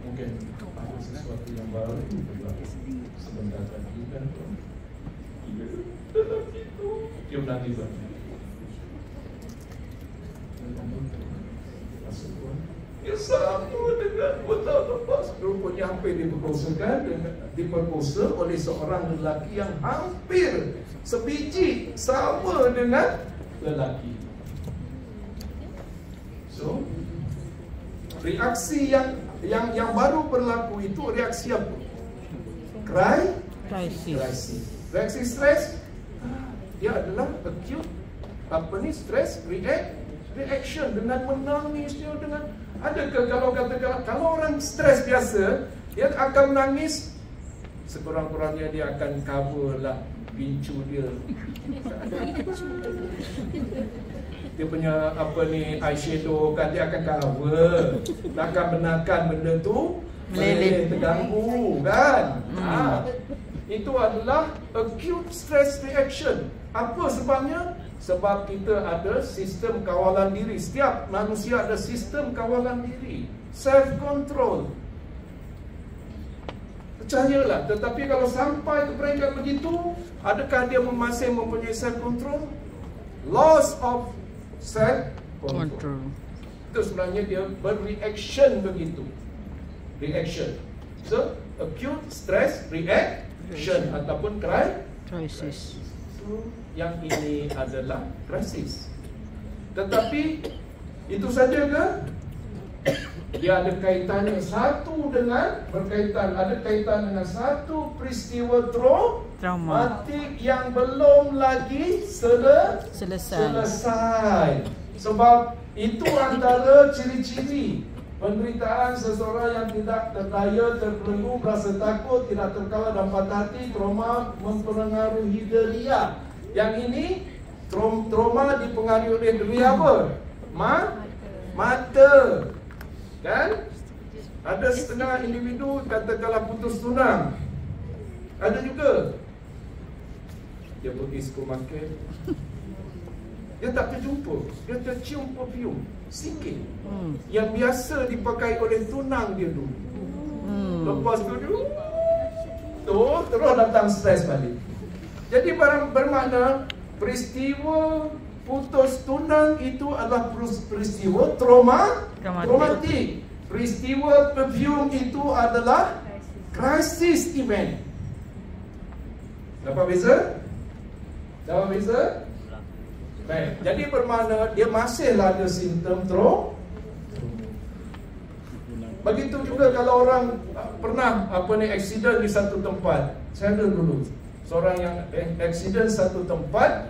mungkin ada sesuatu yang baru sebentar lagi kan, lelaki itu dia menangis banyak. Dia sama dengan 2 tahun lepas, rupanya hampir diperkosa oleh seorang lelaki yang hampir sebiji sama dengan lelaki. So reaksi yang baru berlaku itu reaksi apa? Crisis. Reaksi stres, dia adalah acute stress reaction, dengan menangisnya, dengan kalau orang stres biasa, dia akan menangis, sekurang-kurangnya dia akan cover lah pincu dia. Dia punya eyeshadow kan, dia akan cover, akan benarkan benda tu meleleh, terganggu kan. Itu adalah acute stress reaction. Apa sebabnya? Sebab kita ada sistem kawalan diri. Setiap manusia ada sistem kawalan diri, self control. Percayalah. Tetapi kalau sampai ke peringkat begitu, adakah dia masih mempunyai self control? Loss of self control. Itu sebenarnya dia bereaction begitu. Reaction. So acute stress reaction ataupun crisis. So yang ini adalah krisis. Tetapi itu saja ke? Dia ada kaitannya ada kaitan dengan satu peristiwa traumatik yang belum lagi selesai. Sebab itu antara ciri-ciri penderitaan seseorang yang tidak terdaya, terbelenggu, merasa takut, tidak terkawal dan patah hati. Trauma mempengaruhi deria. Yang ini trauma dipengaruhi oleh deria apa? Mata. Kan? Ada setengah individu katakanlah putus tunang. Ada juga dia pergi supermarket, dia tak terjumpa, dia tercium perfume sikit yang biasa dipakai oleh tunang dia dulu. Lepas tu dia terus datang stres balik. Jadi bermakna peristiwa putus tunang itu adalah peristiwa traumatik. Peristiwa perfume itu adalah crisis event. Dapat beza? Baik. Jadi bermakna dia masihlah ada simptom Begitu juga kalau orang pernah aksiden di satu tempat. Saya ada dulu seorang yang aksiden satu tempat.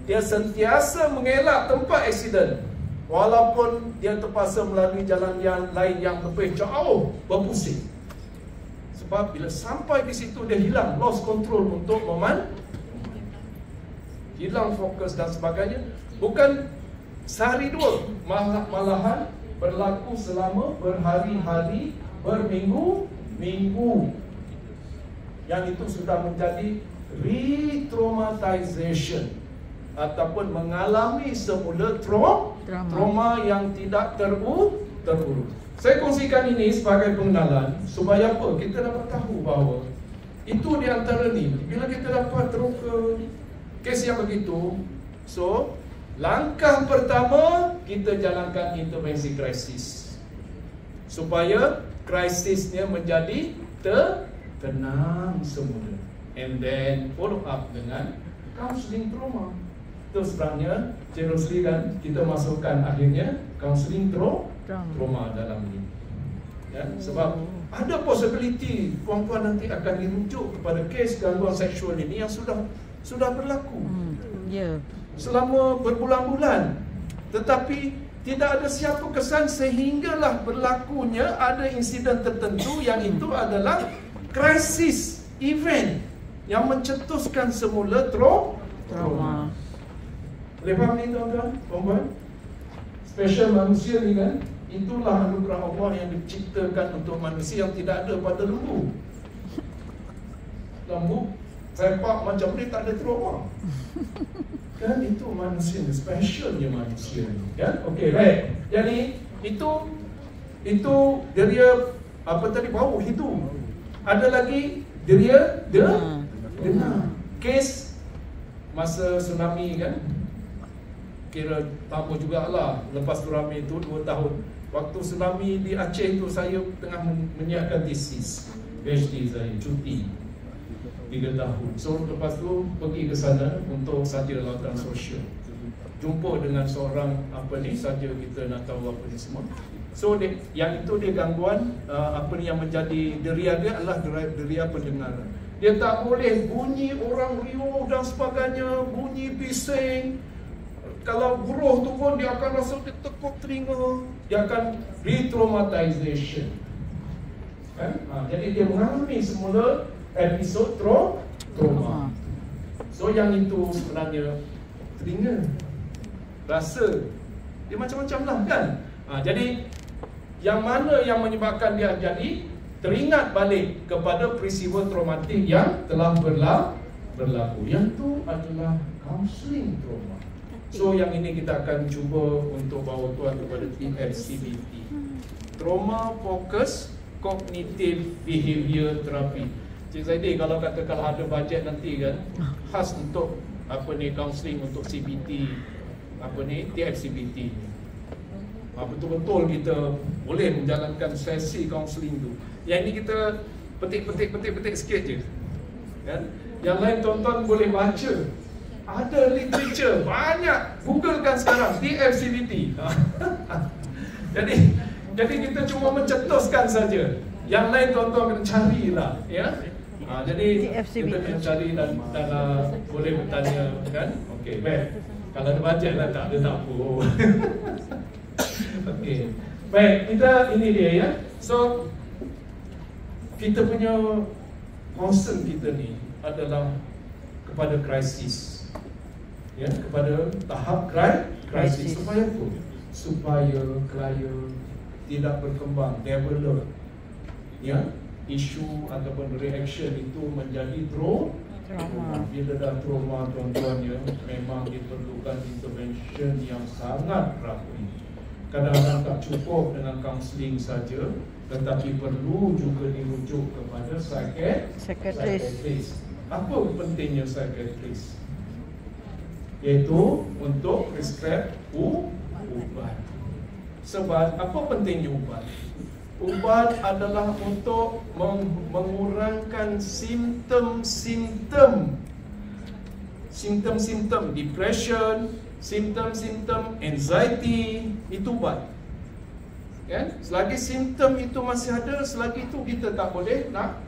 Dia sentiasa mengelak tempat aksiden, walaupun dia terpaksa melalui jalan yang lain yang lebih jauh, berpusing. Sebab bila sampai di situ dia hilang, lost control untuk hilang fokus dan sebagainya. Bukan sehari dua, malahan berlaku selama berhari-hari, berminggu-minggu. Yang itu sudah menjadi re-traumatization, ataupun mengalami semula trauma yang tidak terurus. Saya kongsikan ini sebagai pengenalan supaya apa? Kita dapat tahu bahawa itu di antara ni. Bila kita dapat terus ke kes yang begitu, so langkah pertama kita jalankan intervensi krisis supaya krisisnya menjadi tenang semula, and then follow up dengan counseling trauma. Itu sebenarnya seriously kan kita masukkan akhirnya counseling trauma dalam ini. Ya, sebab ada possibility puan-puan nanti akan dirujuk kepada kes gangguan seksual ini yang sudah berlaku selama berbulan-bulan, tetapi tidak ada siapa kesan sehinggalah berlakunya ada insiden tertentu yang itu adalah crisis event yang mencetuskan semula trauma. Boleh faham ni tuan-tuan, puan-puan? Special manusia ni kan, itulah anugerah Allah yang diciptakan untuk manusia yang tidak ada pada lembu. Lembu sepak macam ni tak ada trauma. Kan itu manusia ni, specialnya manusia ni, kan? Okey, baik. Jadi itu deria apa tadi, bau hidung. Ada lagi deria dengar. Kes masa tsunami kan, kira lama jugalah lepas tsunami itu 2 tahun. Waktu tsunami di Aceh itu saya tengah menyiapkan tesis PhD saya, cuti 3 tahun. So lepas tu pergi ke sana untuk sarjana lautan sosial. Jumpa dengan seorang sarjana kita nak tahu apa ni semua. So yang itu dia gangguan yang menjadi deria dia adalah deria pendengaran. Dia tak boleh bunyi orang riuh dan sebagainya, bunyi bising. Kalau buruh tu pun dia akan rasa dia tekuk telinga, dia akan re-traumatization. Kan? Jadi dia mengalami semula episod trauma. So yang itu sebenarnya telinga, rasa, dia macam-macam lah kan. Jadi yang mana yang menyebabkan dia jadi teringat balik kepada peristiwa traumatik yang telah berlaku. Yang itu adalah counseling trauma. So yang ini kita akan cuba untuk bawa tuan kepada TFCBT, Trauma Focus Cognitive Behavior Therapy. Cik Zaidi, kalau katakanlah ada bajet nanti kan, khas untuk counseling untuk CBT, TFCBT. Betul-betul kita boleh menjalankan sesi counseling tu. Yang ini kita petik sikit je, kan? Yang lain tuan-tuan boleh baca. Ada literature banyak, googlekan sekarang TFCBT. Jadi Jadi kita cuma mencetuskan saja. Yang lain tuan-tuan kena carilah, ya. Jadi kita kena cari dan boleh bertanya, kan? Okey, baik. Kalau ada bajet lah, tak ada tak apa. Okey. Baik, kita ini dia, ya. So kita punya concern kita ni adalah kepada krisis, ya, kepada tahap krisis. Supaya apa? Supaya klien tidak berkembang, develop, ya, isu ataupun reaction itu menjadi trauma. Bila dah trauma, tuan-tuan, ya, memang diperlukan intervention yang sangat rapi. Kadang-kadang tak cukup dengan counselling saja, tetapi perlu juga dirujuk kepada psikiatris. Apa pentingnya psikiatris? Iaitu untuk prescribe ubat. Sebab apa pentingnya ubat? Ubat adalah untuk mengurangkan simptom-simptom depression, simptom-simptom anxiety. Itu ubat, kan? Selagi simptom itu masih ada, selagi itu kita tak boleh nak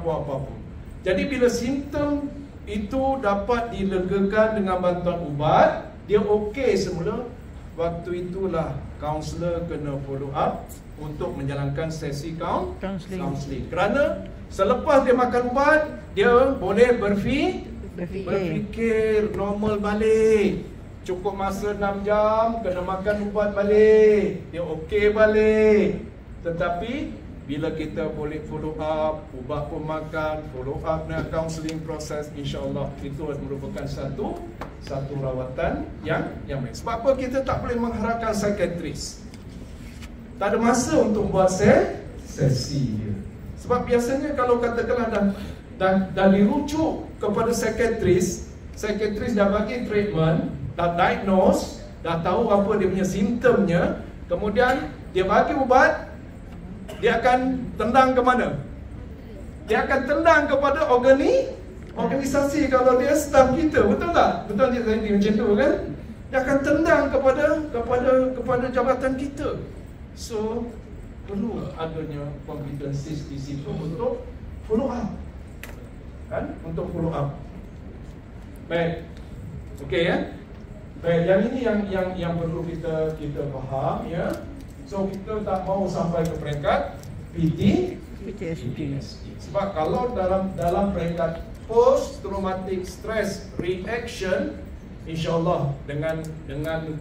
buat apa-apa. Jadi bila simptom itu dapat dilegakan dengan bantuan ubat, dia okey semula, waktu itulah kaunselor kena follow up untuk menjalankan sesi counselling. Kerana selepas dia makan ubat, dia boleh berfikir normal balik. Cukup masa 6 jam, kena makan ubat balik, dia okey balik. Tetapi bila kita boleh follow up, ubat pun makan, follow up dengan counselling proses, insya-Allah itu merupakan satu rawatan yang baik. Sebab apa kita tak boleh mengharapkan psikiatris? Tak ada masa untuk buat sesi dia. Sebab biasanya kalau katakanlah dah dirujuk kepada psikiatris dah bagi treatment, dah diagnose, dah tahu apa dia punya simptomnya, kemudian dia bagi ubat, dia akan tendang ke mana? Dia akan tendang kepada organisasi kalau dia staff kita, betul tak? Betul tak saya macam tu, kan? Dia akan tendang kepada jabatan kita. So perlu adanya competencies di situ untuk follow up, kan? Untuk follow up. Baik, okey, ya. Baik, yang ini yang perlu kita faham, ya. So kita tak mau sampai ke peringkat PTSD. Sebab kalau dalam peringkat post traumatic stress reaction, insya-Allah dengan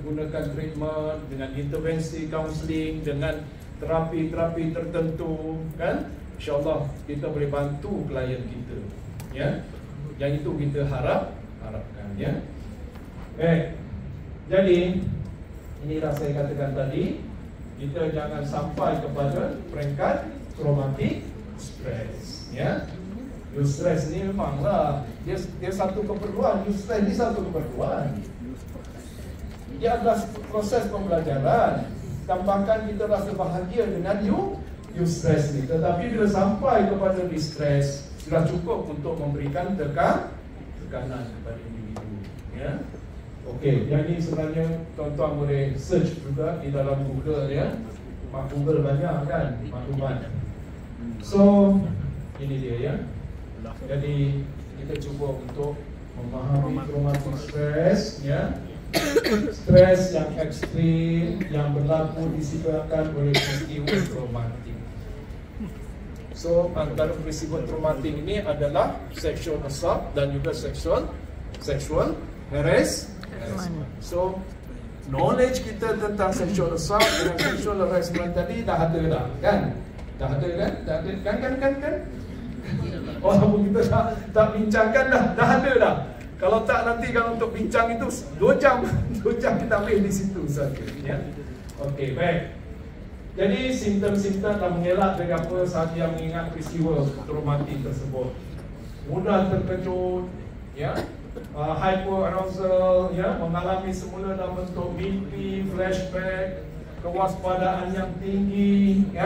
gunakan treatment, dengan intervensi counselling, dengan terapi-terapi tertentu, kan, insya-Allah kita boleh bantu klien kita, ya. Yang itu kita harapkan, ya. Baik. Jadi inilah saya katakan tadi, kita jangan sampai kepada peringkat traumatic stress, ya. Stress ni memanglah dia satu keperluan. Stress ni satu keperluan. Dia adalah proses pembelajaran. Tambahkan kita rasa bahagia dengan stress ni. Tetapi bila sampai kepada distress, sudah cukup untuk memberikan tekanan kepada individu, ya. Okey, yang ini sebenarnya tuan-tuan boleh search juga di dalam Google, ya. Google banyak, kan, maklumat. So ini dia, ya. Jadi kita cuba untuk memahami traumatic stress, ya. Stres yang ekstrim yang berlaku disebabkan oleh peristiwa traumatik. So antara peristiwa traumatik ini adalah sexual assault dan juga sexual harassment. So knowledge kita tentang sexual assault dengan sexual harassment tadi dah ada dah, kan? Dah ada kan? Walaupun kita tak bincangkan dah ada dah. Kalau tak nanti kalau untuk bincang itu 2 jam kita ambil di situ saja, ya. Okey, baik. Jadi simptom-simptom dan mengelak dari apa sahaja yang mengingat peristiwa traumatik tersebut. Mudah terkejut, ya. Hyperarousal, ya, mengalami semula dalam bentuk mimpi, flashback, kewaspadaan yang tinggi, ya.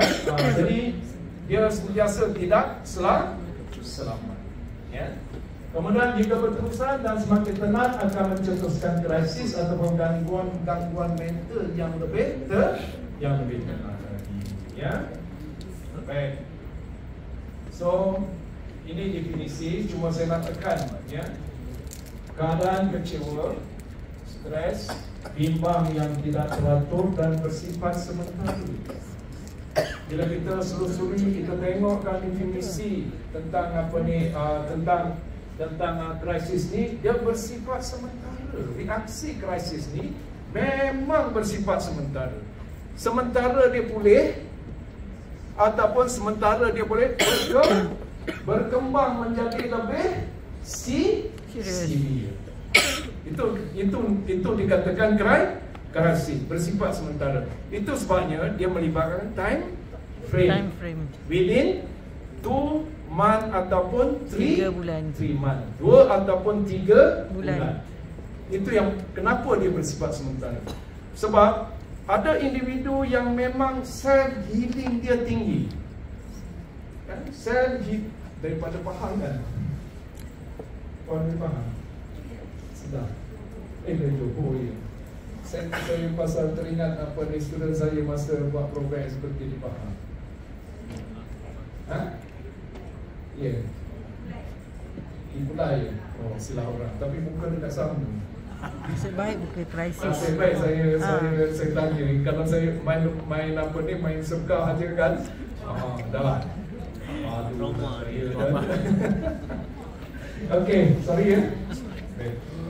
Jadi dia sentiasa tidak selamat, ya. Kemudian jika berterusan dan semakin tenang akan mencetuskan krisis ataupun gangguan mental yang lebih tenang lagi. Ya. Baik. So, ini definisi, cuma saya nak tekan, ya. Keadaan kecewa, stres, bimbang yang tidak teratur dan bersifat sementara. Bila kita selusuri, kita tengokkan definisi tentang apa ni, tentang krisis ni, dia bersifat sementara. Reaksi krisis ni memang bersifat sementara. Sementara dia pulih, ataupun sementara dia boleh berkembang menjadi lebih serius. Itu dikatakan krisis bersifat sementara. Itu sebabnya dia melibatkan time frame. Within 2 month ataupun 3 bulan. 3 month. 2 ataupun 3 bulan. Itu yang kenapa dia bersifat sementara. Sebab ada individu yang memang self healing dia tinggi. Kan? Self healing daripada faham kan? Puan faham? Sudah. Dari Johor ya. Saya pasal teringat apa ni student saya masa buat program seperti ni faham. Ha? Ya. Ipulai. Oh, silah orang. Tapi bukan dekat sama. Nasib baik bukan krisis. Nasib baik saya tanya. Kalau saya main apa ni, main serkah aja kan. Dah lah. Okey, sorry ya.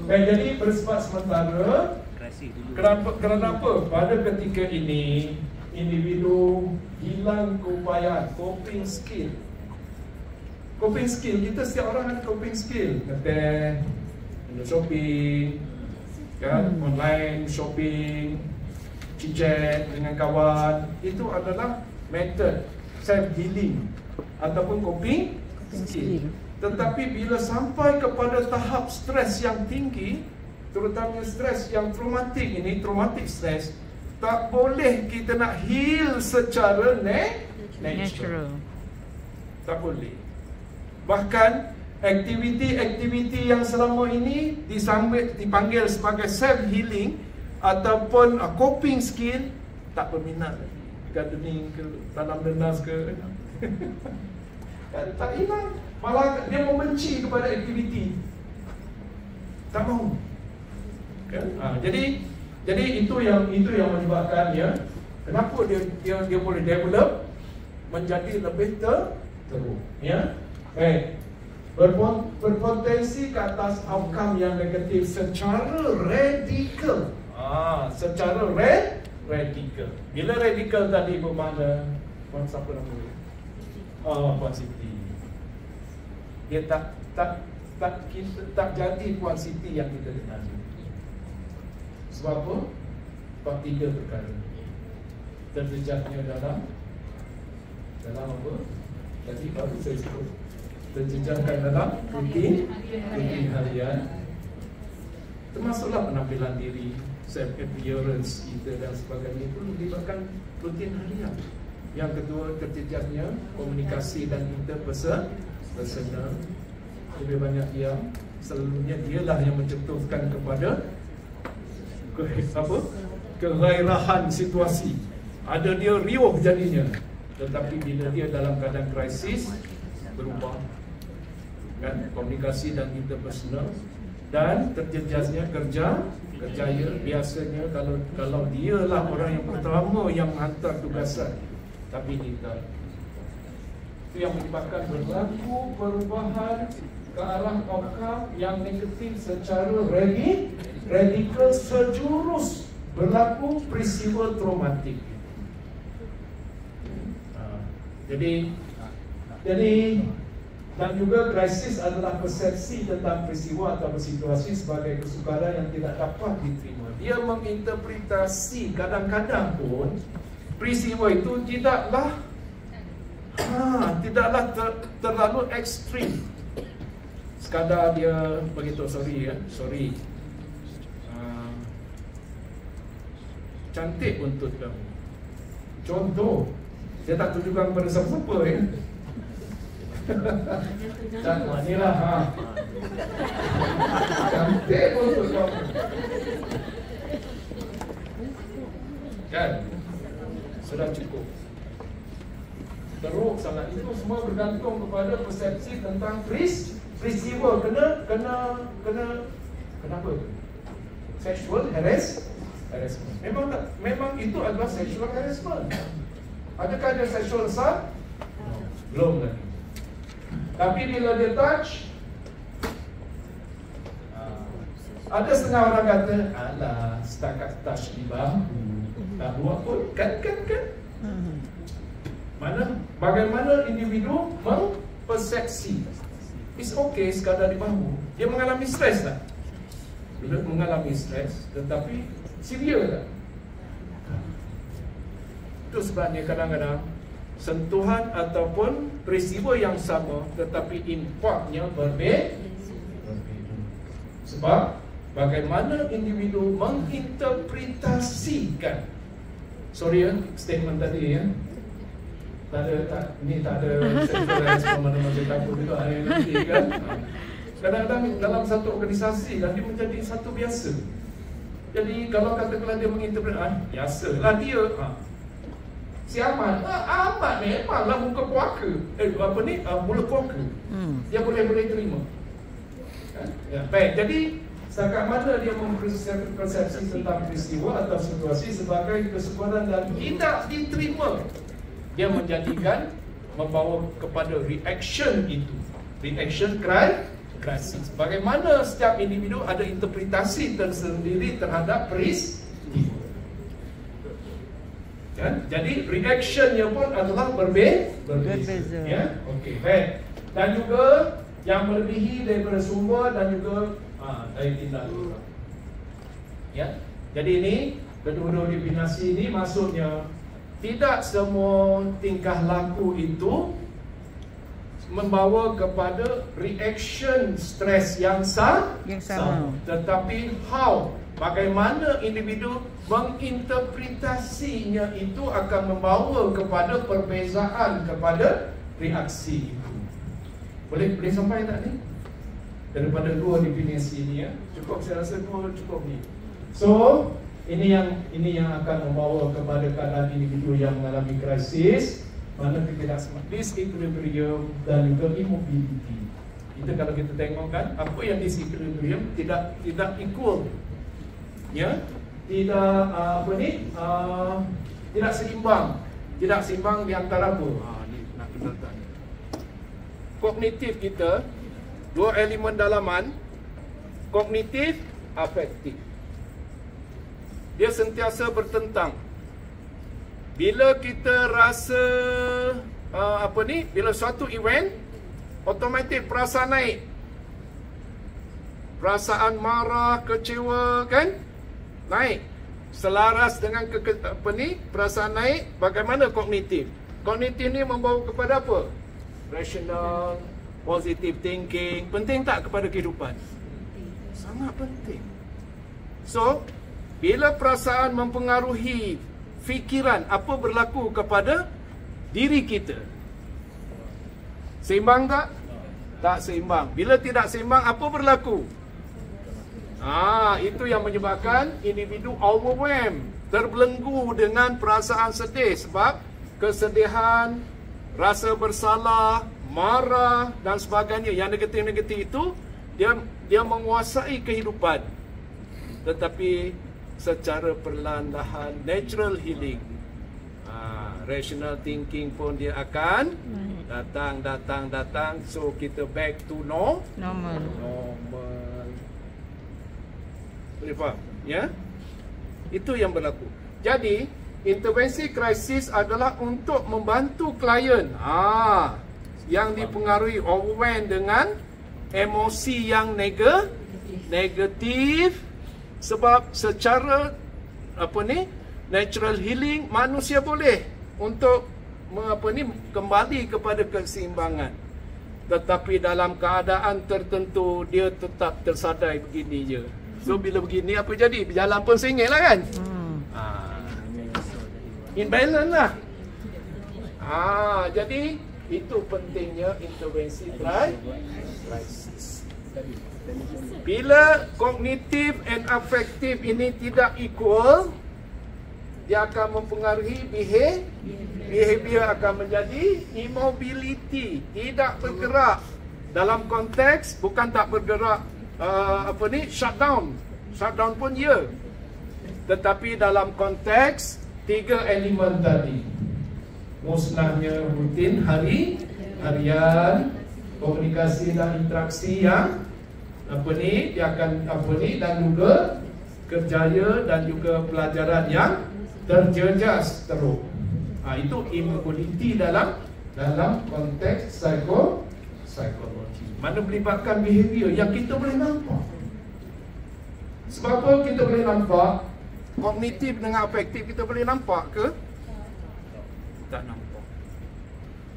Jadi bersifat sementara. Kenapa? Pada ketika ini individu hilang keupayaan, coping skill. Coping skill, kita setiap orang ada coping skill. Ngeteh, shopping, kan, online shopping, chat dengan kawan. Itu adalah method self healing ataupun coping skill. Tetapi bila sampai kepada tahap stres yang tinggi, terutamanya stres yang traumatik ini, traumatic stress, tak boleh kita nak heal secara natural. Tak boleh. Bahkan aktiviti-aktiviti yang selama ini dipanggil sebagai self healing ataupun coping skill, tak berminat lagi. Gardening ke, tanam nenas ke, tak hilang. Malah dia membenci kepada aktiviti. Tak mahu. Kan? Jadi itu yang menyebabkan ya, kenapa dia boleh develop menjadi lebih teruk. Ya. Baik. Berpotensi ke atas outcome yang negatif secara radikal. Secara radikal. Bila radikal tadi bermakna, Puan siapa nama dia? Puan Siti. Dia tak jadi Puan Siti yang kita kenali. Sebab apa? Sebab 3 perkara. Terjejaknya dalam apa? Tadi baru saya sebut. Terjejakkan dalam rutin harian, termasuklah penampilan diri, self appearance kita dan sebagainya, itu melibatkan rutin harian. Yang kedua, terjejaknya komunikasi dan interpersonal. Lebih banyak yang selalunya dialah yang mencetuskan kepada kegairahan situasi. Ada dia riuh jadinya, tetapi bila dia dalam keadaan krisis, berubah. Kan? Komunikasi dan interpersonal. Dan terjejasnya kerjaya. Biasanya kalau dialah orang yang pertama yang menghantar tugasan, tapi dia tak. Itu yang menyebabkan berlaku perubahan ke arah outcome yang negatif secara radikal sejurus, berlaku peristiwa traumatik. Jadi dan juga krisis adalah persepsi tentang peristiwa atau situasi sebagai kesukaran yang tidak dapat diterima. Dia menginterpretasi kadang-kadang pun peristiwa itu tidaklah terlalu ekstrim. Sekadar dia begitu, sorry. Cantik untuk kamu. Contoh, saya tak tunjukkan kepada siapa-siapa ya. Inilah cantik untuk kamu. Kan? Sudah cukup. teruk sangat. Itu semua bergantung kepada persepsi tentang peristiwa. Kenapa? Sexual harassment. Memang itu adalah sexual harassment. Adakah dia sexual assault? Belum lagi. Tapi bila dia touch, ada setengah orang kata, alah, setakat touch di bahu, tak buat pun, kan? Bagaimana individu mempersepsi? It's okay sekadar di bahu. Dia mengalami stres tak? Bila mengalami stres, tetapi severe tak? Itu sebabnya kadang-kadang sentuhan ataupun peristiwa yang sama tetapi impaknya berbeza. Sebab bagaimana individu menginterpretasikan. Sorry ya, statement tadi ya. Ini tak ada sexual mana-mana takut juga hari nanti kan. Kadang-kadang dalam satu organisasi dan dia menjadi satu biasa. Jadi kalau katakanlah dia menginterpretasi, biasalah dia. Si Ahmad, Ahmad memanglah muka puaka. Mulut puaka. Dia boleh terima. Ya, baik, jadi setakat mana dia mempersepsi tentang peristiwa atau situasi sebagai kesemuanya dan tidak diterima, dia menjadikan membawa kepada reaction itu. Reaction krisis. Bagaimana setiap individu ada interpretasi tersendiri terhadap peristiwa. Kan? Jadi reactionnya pun adalah berbeza. Ya, okey, baik. Dan juga yang melebihi daripada sumber dan juga dari tindak juga. Ya, jadi ini kedua-dua definisi ini maksudnya tidak semua tingkah laku itu membawa kepada reaction stres yang sama. Tetapi bagaimana individu menginterpretasinya itu akan membawa kepada perbezaan kepada reaksi itu. Boleh sampai tak ni? Daripada dua definisi ini ya. Cukup, saya rasa cukup ni. So, ini yang akan membawa kepada keadaan individu yang mengalami krisis, mana ketidakseimbangan, disequilibrium dan juga immobility. Kita kalau kita tengok kan, apa yang disequilibrium tidak equal. Ya, tidak tidak seimbang. Tidak seimbang di antara apa? Ni nak kenal tak? Kognitif kita, dua elemen dalaman, kognitif, afektif. Dia sentiasa bertentang. Bila kita rasa bila suatu event, automatik perasaan naik. Perasaan marah, kecewa kan? Naik. Selaras dengan perasaan naik, bagaimana kognitif? Kognitif ni membawa kepada apa? Rational, positive thinking. Penting tak kepada kehidupan? Sangat penting. So, bila perasaan mempengaruhi fikiran, apa berlaku kepada diri kita? Seimbang tak? Tak seimbang. Bila tidak seimbang, apa berlaku? Itu yang menyebabkan individu overwhelmed, terbelenggu dengan perasaan sedih. Sebab kesedihan, rasa bersalah, marah dan sebagainya, yang negatif-negatif itu dia menguasai kehidupan. Tetapi secara perlahan-lahan, natural healing, rational thinking pun dia akan datang. So kita back to normal. Boleh faham? Ya? Itu yang berlaku. Jadi intervensi krisis adalah untuk membantu klien yang dipengaruhi overwhelmed dengan emosi yang negatif. Sebab secara natural healing, manusia boleh untuk kembali kepada keseimbangan. Tetapi dalam keadaan tertentu dia tetap tersadai begini je. So bila begini apa jadi? Berjalan pun sengit lah kan? Imbalance lah. Jadi itu pentingnya intervensi krisis. Bila kognitif and affektif ini tidak equal, dia akan mempengaruhi behavior akan menjadi immobility, tidak bergerak. Dalam konteks bukan tak bergerak, shutdown pun ya. Tetapi dalam konteks 3 elemen tadi, musnahnya rutin harian, komunikasi dan interaksi yang dia akan dan juga kerjaya dan juga pelajaran yang terjejas teruk. Itu immobility dalam konteks psikologi. Mana melibatkan behavior yang kita boleh nampak. Sebab apa kita boleh nampak? Kognitif dengan afektif kita boleh nampak ke? Tak nampak.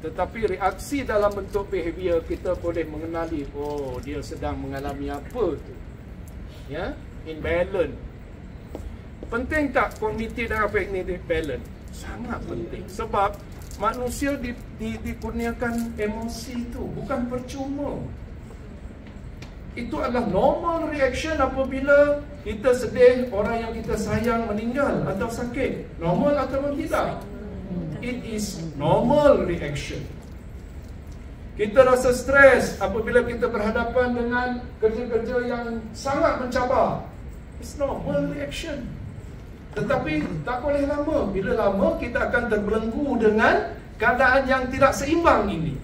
Tetapi reaksi dalam bentuk behavior kita boleh mengenali, oh dia sedang mengalami apa tu. Ya, imbalance. Penting tak kognitif dan afektif balance? Sangat penting. Sebab manusia dikurniakan emosi itu bukan percuma. Itu adalah normal reaction apabila kita sedih, orang yang kita sayang meninggal atau sakit. Normal atau tidak? It is normal reaction. Kita rasa stres apabila kita berhadapan dengan kerja-kerja yang sangat mencabar. It's normal reaction. Tetapi tak boleh lama. Bila lama kita akan terbelenggu dengan keadaan yang tidak seimbang ini.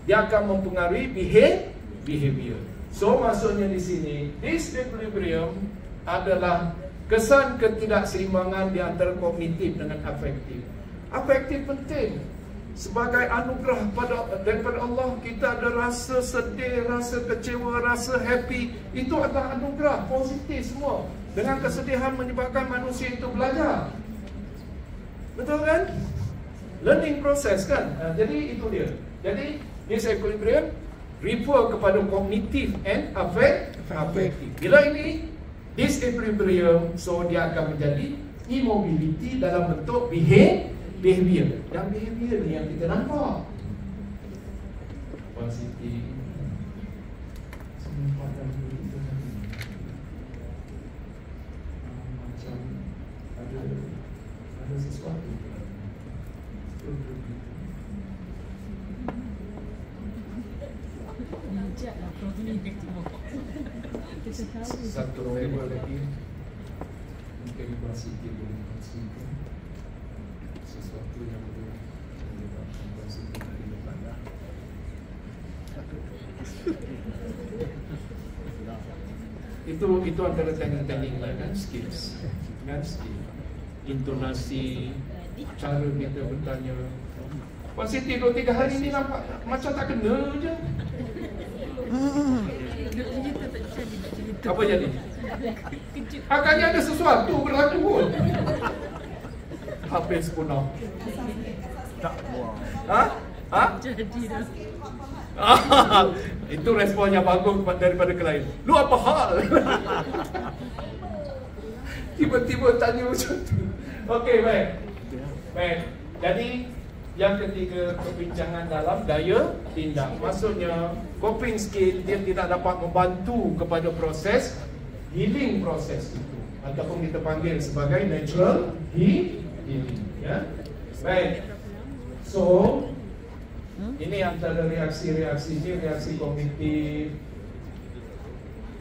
Dia akan mempengaruhi behavior. So maksudnya di sini, disequilibrium adalah kesan ketidakseimbangan di antara kognitif dengan afektif. Afektif penting. Sebagai anugerah daripada Allah, kita ada rasa sedih, rasa kecewa, rasa happy. Itu adalah anugerah positif semua. Dengan kesedihan menyebabkan manusia itu belajar. Betul kan? Learning process kan? Jadi itu dia. Jadi disequilibrium refer kepada kognitif and affective. Bila ini disequilibrium, so dia akan menjadi immobility dalam bentuk behavior. Dan behavior ni yang kita nampak. Positif. Ada sesuatu. Satu level lagi mungkin positif boleh konsumsi sesuatu yang boleh menyebabkan konsumsi dari depan dah. Itu antara teknik-teknik lain kan, skills kan, skill intonasi, cara kita bertanya. Positif 2-3 hari ni nampak macam tak kena je. Apa jadi? Agaknya ada sesuatu berlaku pun. Habis punah. Tak puas. Ha? Jadi dah. Itu responnya bagus daripada klien. Lu apa hal? Tiba-tiba tanya macam tu. Okey, baik. Jadi yang ketiga, perbincangan dalam daya tindak. Maksudnya coping skill dia tidak dapat membantu kepada proses healing proses itu, ataupun kita panggil sebagai natural healing. Ya, baik. So ini antara reaksi-reaksi ini, reaksi kognitif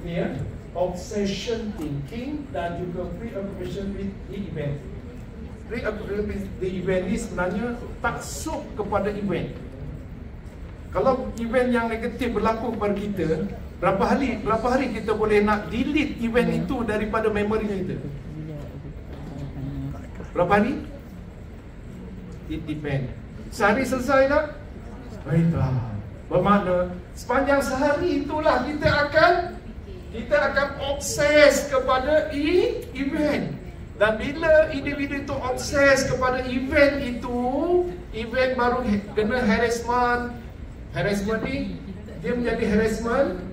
ni ya, obsession thinking dan juga preoccupation with the event. Preoccupation with the event ni sebenarnya taksub kepada event. Kalau event yang negatif berlaku kepada kita, berapa hari kita boleh nak delete event itu daripada memori kita? Berapa hari? It depends. Sehari selesai tak? Baiklah. Bermakna sepanjang sehari itulah kita akan obses kepada event. Dan bila individu itu obses kepada event itu, event baru kena harassment. Harassment ni dia menjadi harassment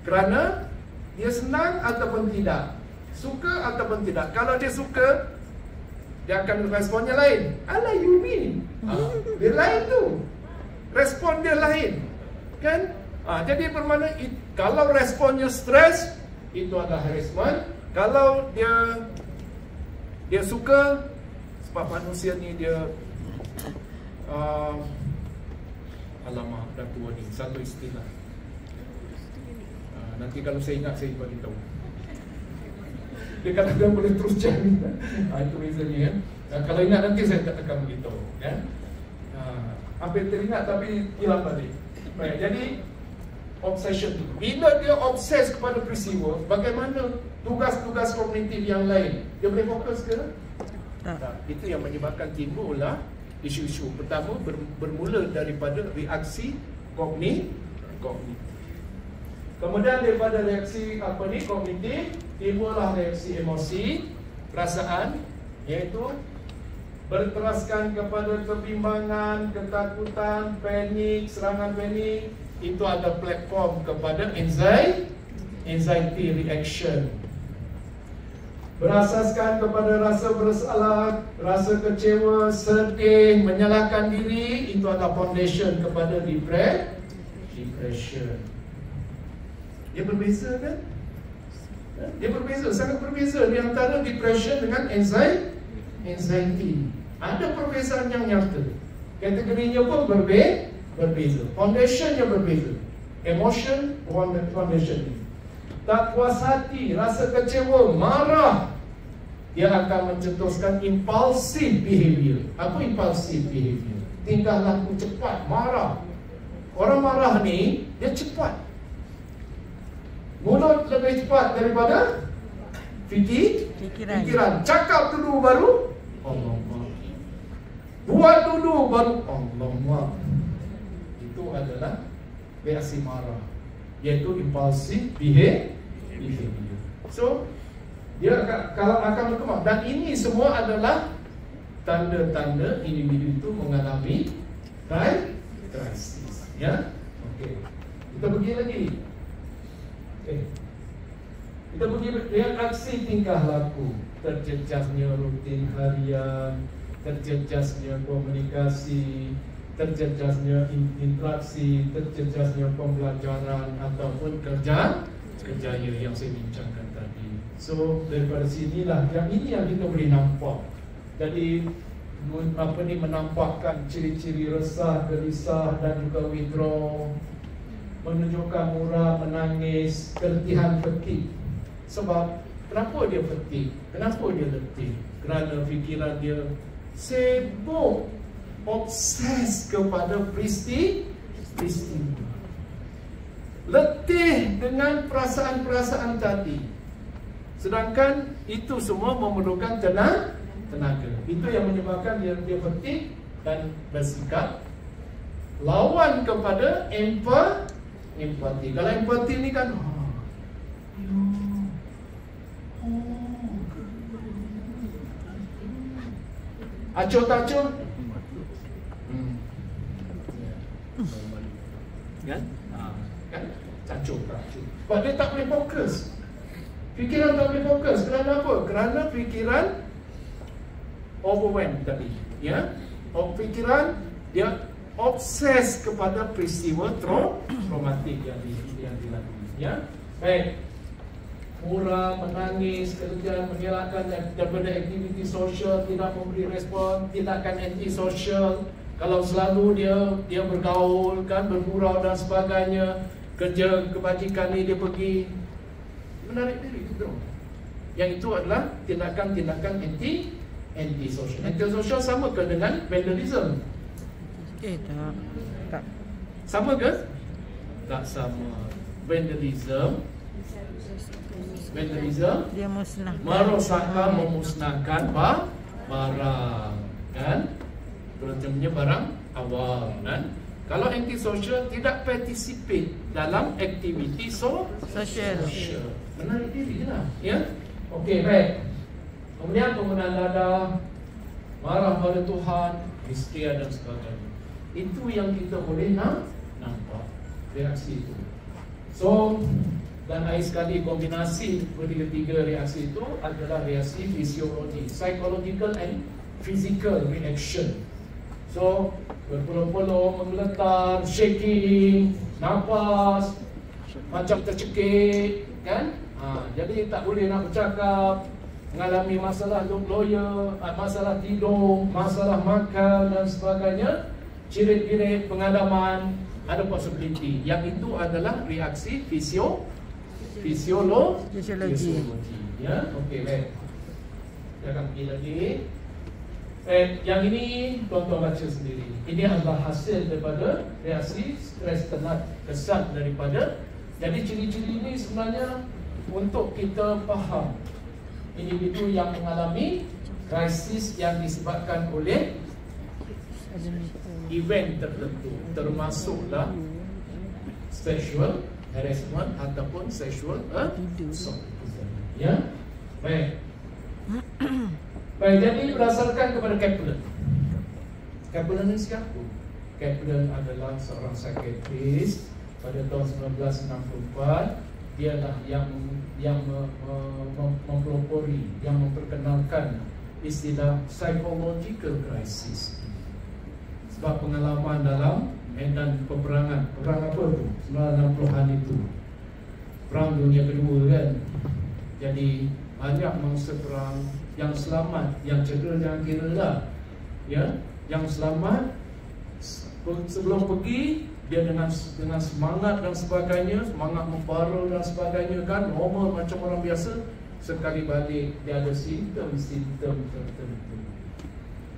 kerana dia senang ataupun tidak, suka ataupun tidak. Kalau dia suka, dia akan responnya lain. Alah you mean, dia lain tu, respon dia lain, kan? Jadi bermakna kalau responnya stres, itu adalah harassment. Kalau dia Dia suka sebab manusia ni dia alamak, dah tua ni, satu istilah. Nanti kalau saya ingat saya bagi tahu. Dia kadang-kadang boleh terus jalan. Itu reasonnya kan. Kalau ingat nanti saya akan beritahu kan. Hampir teringat tapi hilang balik. Baik, jadi obsession tu. Bila dia obses kepada peristiwa, bagaimana tugas-tugas kognitif yang lain? Dia boleh fokus ke? Tak. Itu yang menyebabkan timbullah isu-isu. Pertama bermula daripada reaksi kognitif. Kemudian daripada reaksi kognitif, timbullah reaksi emosi, perasaan, iaitu berteraskan kepada kebimbangan, ketakutan, panik, serangan panik. Itu ada platform kepada anxiety reaction. Berasaskan kepada rasa bersalah, rasa kecewa, sedih, menyalahkan diri. Itu ada foundation kepada depression. Dia berbeza kan? Dia berbeza, sangat berbeza di antara depression dengan anxiety. Ada perbezaan yang nyata. Kategorinya pun berbeza. Foundationnya berbeza. Emotion, foundation. Tak puas hati, rasa kecewa, marah, dia akan mencetuskan impulsive behavior. Apa impulsive behavior? Tingkah laku cepat, marah. Orang marah ni, dia cepat. Mulut lebih cepat daripada fikiran. Cakap dulu baru Allah maaf. Buat dulu baru Allah maaf. Itu adalah reaksi marah, iaitu impulsive behavior. So dia akan berkembang. Dan ini semua adalah tanda-tanda individu itu mengalami krisis. Ya, okey. Kita pergi lagi. Kita pergi dengan aksi tingkah laku, terjejasnya rutin harian, terjejasnya komunikasi, terjejasnya interaksi, terjejasnya pembelajaran ataupun kerjaya yang saya bincangkan tadi. So daripada sinilah yang kita boleh nampak. Jadi menampakkan ciri-ciri resah, gelisah dan juga withdraw, menunjukkan murah, menangis, keletihan fatigue. Sebab kenapa dia fatigue? Kenapa dia letih? Kerana fikiran dia sibuk, obses kepada peristiwa. Letih dengan perasaan-perasaan tadi. Sedangkan itu semua memerlukan tenaga. Itu yang menyebabkan dia fatigue dan bersikap lawan kepada empati. Kalau empati ni kan acuh tak acuh? Kan? Kan? Acuh tak acuh. Sebab dia tak boleh fokus. Fikiran tak boleh fokus. Kerana apa? Kerana fikiran overwhelmed tadi. Ya? Fikiran dia obses kepada peristiwa traumatik yang dilalui. Ya, baik. Murah, menangis, kerja, mengelakkan daripada aktiviti sosial, tidak memberi respon, tindakan anti-sosial. Kalau selalu dia bergaul, kan, bergurau dan sebagainya, kerja kebajikan ni dia pergi menarik diri gitu. Yang itu adalah tindakan-tindakan anti-sosial. Anti-sosial sama ke dengan vandalism? Tak. Sama ke? Tak sama. Vandalism dia musnahkan, merosakkan, memusnahkan barang, kan? Terutamanya barang awam, kan? Kalau anti-social tidak participate dalam aktiviti sosial. Menarik diri lah, ya? Okey, baik. Kemudian penggunaan dadah, marah pada Tuhan, histeria dan sebagainya. Itu yang kita boleh nampak reaksi itu. So, dan akhir sekali kombinasi ketiga reaksi itu adalah reaksi fisiologi, psychological and physical reaction. So, berpeluh-peluh, menggeletar, shaking, nafas, macam tercekik, kan? Jadi tak boleh nak bercakap, mengalami masalah lawyer, masalah tidur, masalah makan dan sebagainya, cirit-cirit pengalaman, ada possibility. Yang itu adalah reaksi fisiologi. Ya, okey, baik. Kita akan pergi lagi. Yang ini tuan-tuan baca sendiri. Ini adalah hasil daripada reaksi stres tenat kesat daripada. Jadi ciri-ciri ini sebenarnya untuk kita faham individu yang mengalami krisis yang disebabkan oleh event tertentu, termasuklah sexual harassment ataupun sexual assault. Ya, baik. Baik, jadi berdasarkan kepada Kaplan. Kaplan ini siapa? Kaplan adalah seorang psikiatris pada tahun 1964. Dialah yang mempelopori, yang memperkenalkan istilah psychological crisis. Sebab pengalaman dalam medan peperangan. Perang apa tu? 1960-an itu, Perang Dunia Kedua kan. Jadi banyak mangsa perang yang selamat, yang cedera jangan kira lah. Ya, yang selamat sebelum pergi dia dengan semangat dan sebagainya, semangat membara dan sebagainya kan, normal macam orang biasa. Sekali balik dia ada simptom-simptom tertentu.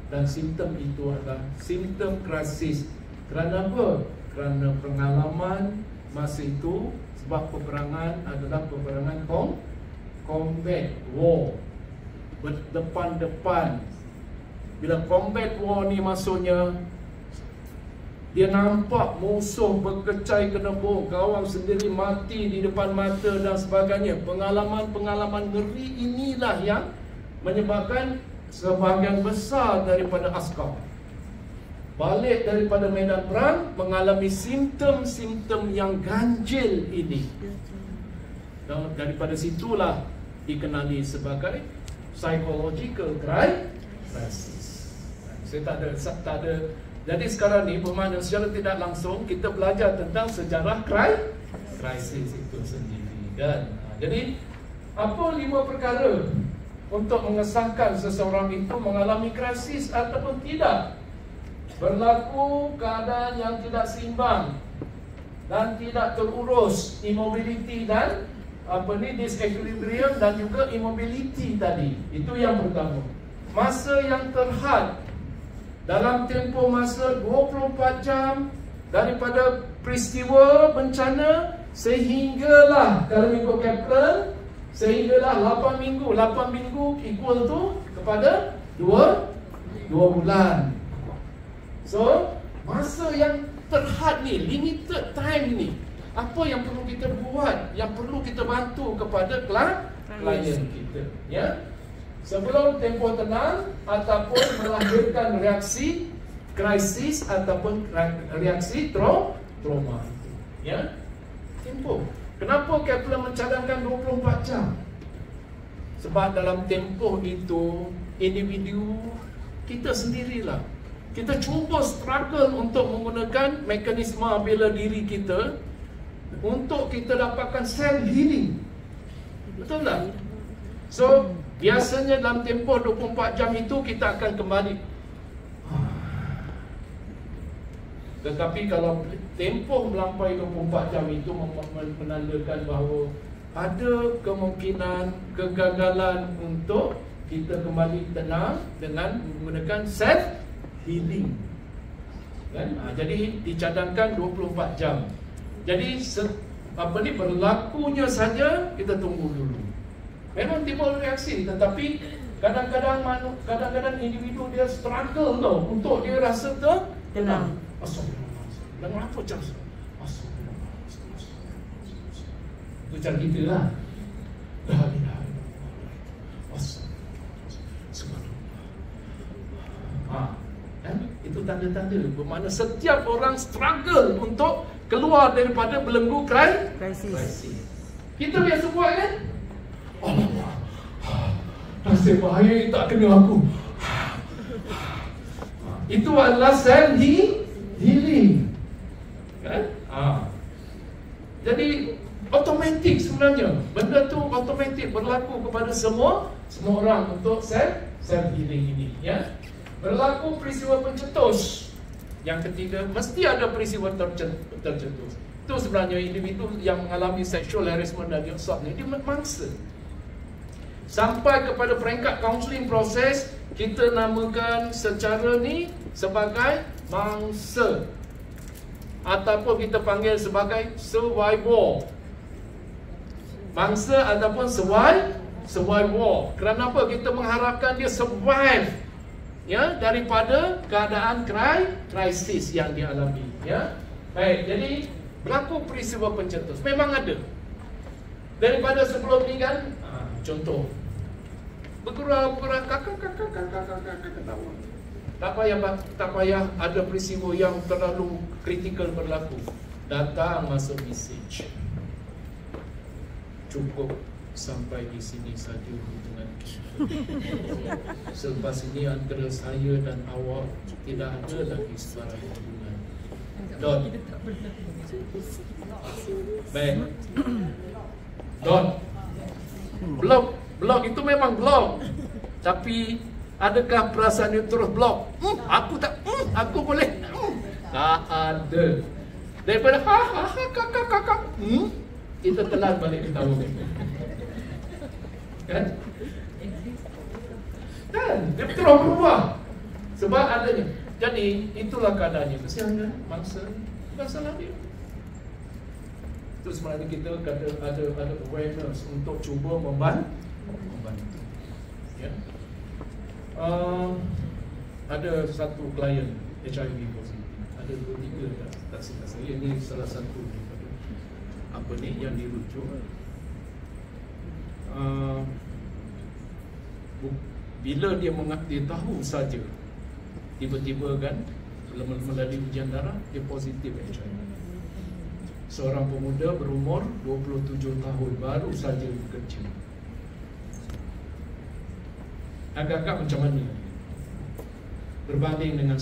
Dan simptom itu adalah simptom krisis. Kerana apa? Kerana pengalaman masa itu, sebab peperangan adalah peperangan combat war, berdepan-depan. Bila combat war ni maksudnya dia nampak musuh berkecai kena bom, kawan sendiri mati di depan mata dan sebagainya. Pengalaman-pengalaman ngeri inilah yang menyebabkan sebahagian besar daripada askar balik daripada medan perang mengalami simptom-simptom yang ganjil ini. Dan daripada situlah dikenali sebagai psychological crisis. Saya tak ada. Jadi sekarang ni bermakna secara tidak langsung kita belajar tentang sejarah krisis itu sendiri kan. Jadi apa 5 perkara untuk mengesahkan seseorang itu mengalami krisis ataupun tidak? Berlaku keadaan yang tidak seimbang dan tidak terurus, immobility dan disequilibrium dan juga immobility tadi. Itu yang pertama. Masa yang terhad dalam tempoh masa 24 jam daripada peristiwa bencana sehinggalah, kalau ikut Kaplan, sehinggalah 8 minggu. 8 minggu equal tu kepada 2 bulan. So, masa yang terhad ni, limited time ni, apa yang perlu kita buat, yang perlu kita bantu kepada klien kita, ya? Sebelum tempoh tenang ataupun melahirkan reaksi krisis ataupun reaksi trauma, ya? Tempoh. Kenapa Kaplan mencadangkan 24 jam? Sebab dalam tempoh itu individu kita sendirilah, kita cuba struggle untuk menggunakan mekanisme bela diri kita untuk kita dapatkan self healing. Betul tak? So, biasanya dalam tempoh 24 jam itu kita akan kembali. Tetapi kalau tempoh melampaui 24 jam itu menandakan bahawa ada kemungkinan kegagalan untuk kita kembali tenang dengan menggunakan self healing kan? Jadi dicadangkan 24 jam. Jadi berlakunya saja kita tunggu dulu. Memang timbul reaksi, tetapi kadang-kadang individu dia struggle tau untuk dia rasa tenang. Astagfirullahaladzim. Dan apa cara? Astagfirullahaladzim. Itu cara kita lah. La ilaha illallah. Subhanallah. Itu tanda-tanda bermakna setiap orang struggle untuk keluar daripada belenggu krisis. Kita biasa buat kan? Allah, nasib bahaya tak kena aku. Itu adalah self healing kan? Jadi Automatik sebenarnya. Benda tu automatik berlaku kepada semua orang untuk self healing ini, ya. Berlaku peristiwa pencetus. Yang ketiga, mesti ada peristiwa tercetus. Itu sebenarnya individu yang mengalami sexual harassment dan assault ni dia mangsa. Sampai kepada peringkat counselling proses, kita namakan secara ni sebagai mangsa, ataupun kita panggil sebagai survivor. Mangsa ataupun survivor. Kerana apa? Kita mengharapkan dia survive, ya, daripada keadaan krisis yang dialami, ya. Baik, jadi berlaku peristiwa pencetus memang ada. Daripada sebelum ni kan, contoh bergurau kakak ketawa. Tak payah ada peristiwa yang terlalu kritikal berlaku. Datang masuk message. Cukup sampai di sini saja hubungan kita. Selepas ini antara saya dan awak tidak ada lagi sebarang hubungan. Don. Baik. Don. Blok itu memang blok. Tapi adakah perasaan itu terus blok? Aku tak, aku boleh. Tak ada. Daripada kakak. Kita telan balik ketawa. Kan? Dia terus berubah. Sebab adanya. Jadi itulah keadaannya. Kesiannya mangsa, bukan salah dia. Itu sebenarnya kita kata ada awareness untuk cuba membantu. Ya. Ada satu klien HIV positif. Ada 2-3 tak silap saya. Ini salah satu daripada apa ni yang dirujuk. Bila dia tahu saja, tiba-tiba kan melalui ujian darah dia positif HIV. Seorang pemuda berumur 27 tahun baru saja bekerja. Agak-agak macam mana berbanding dengan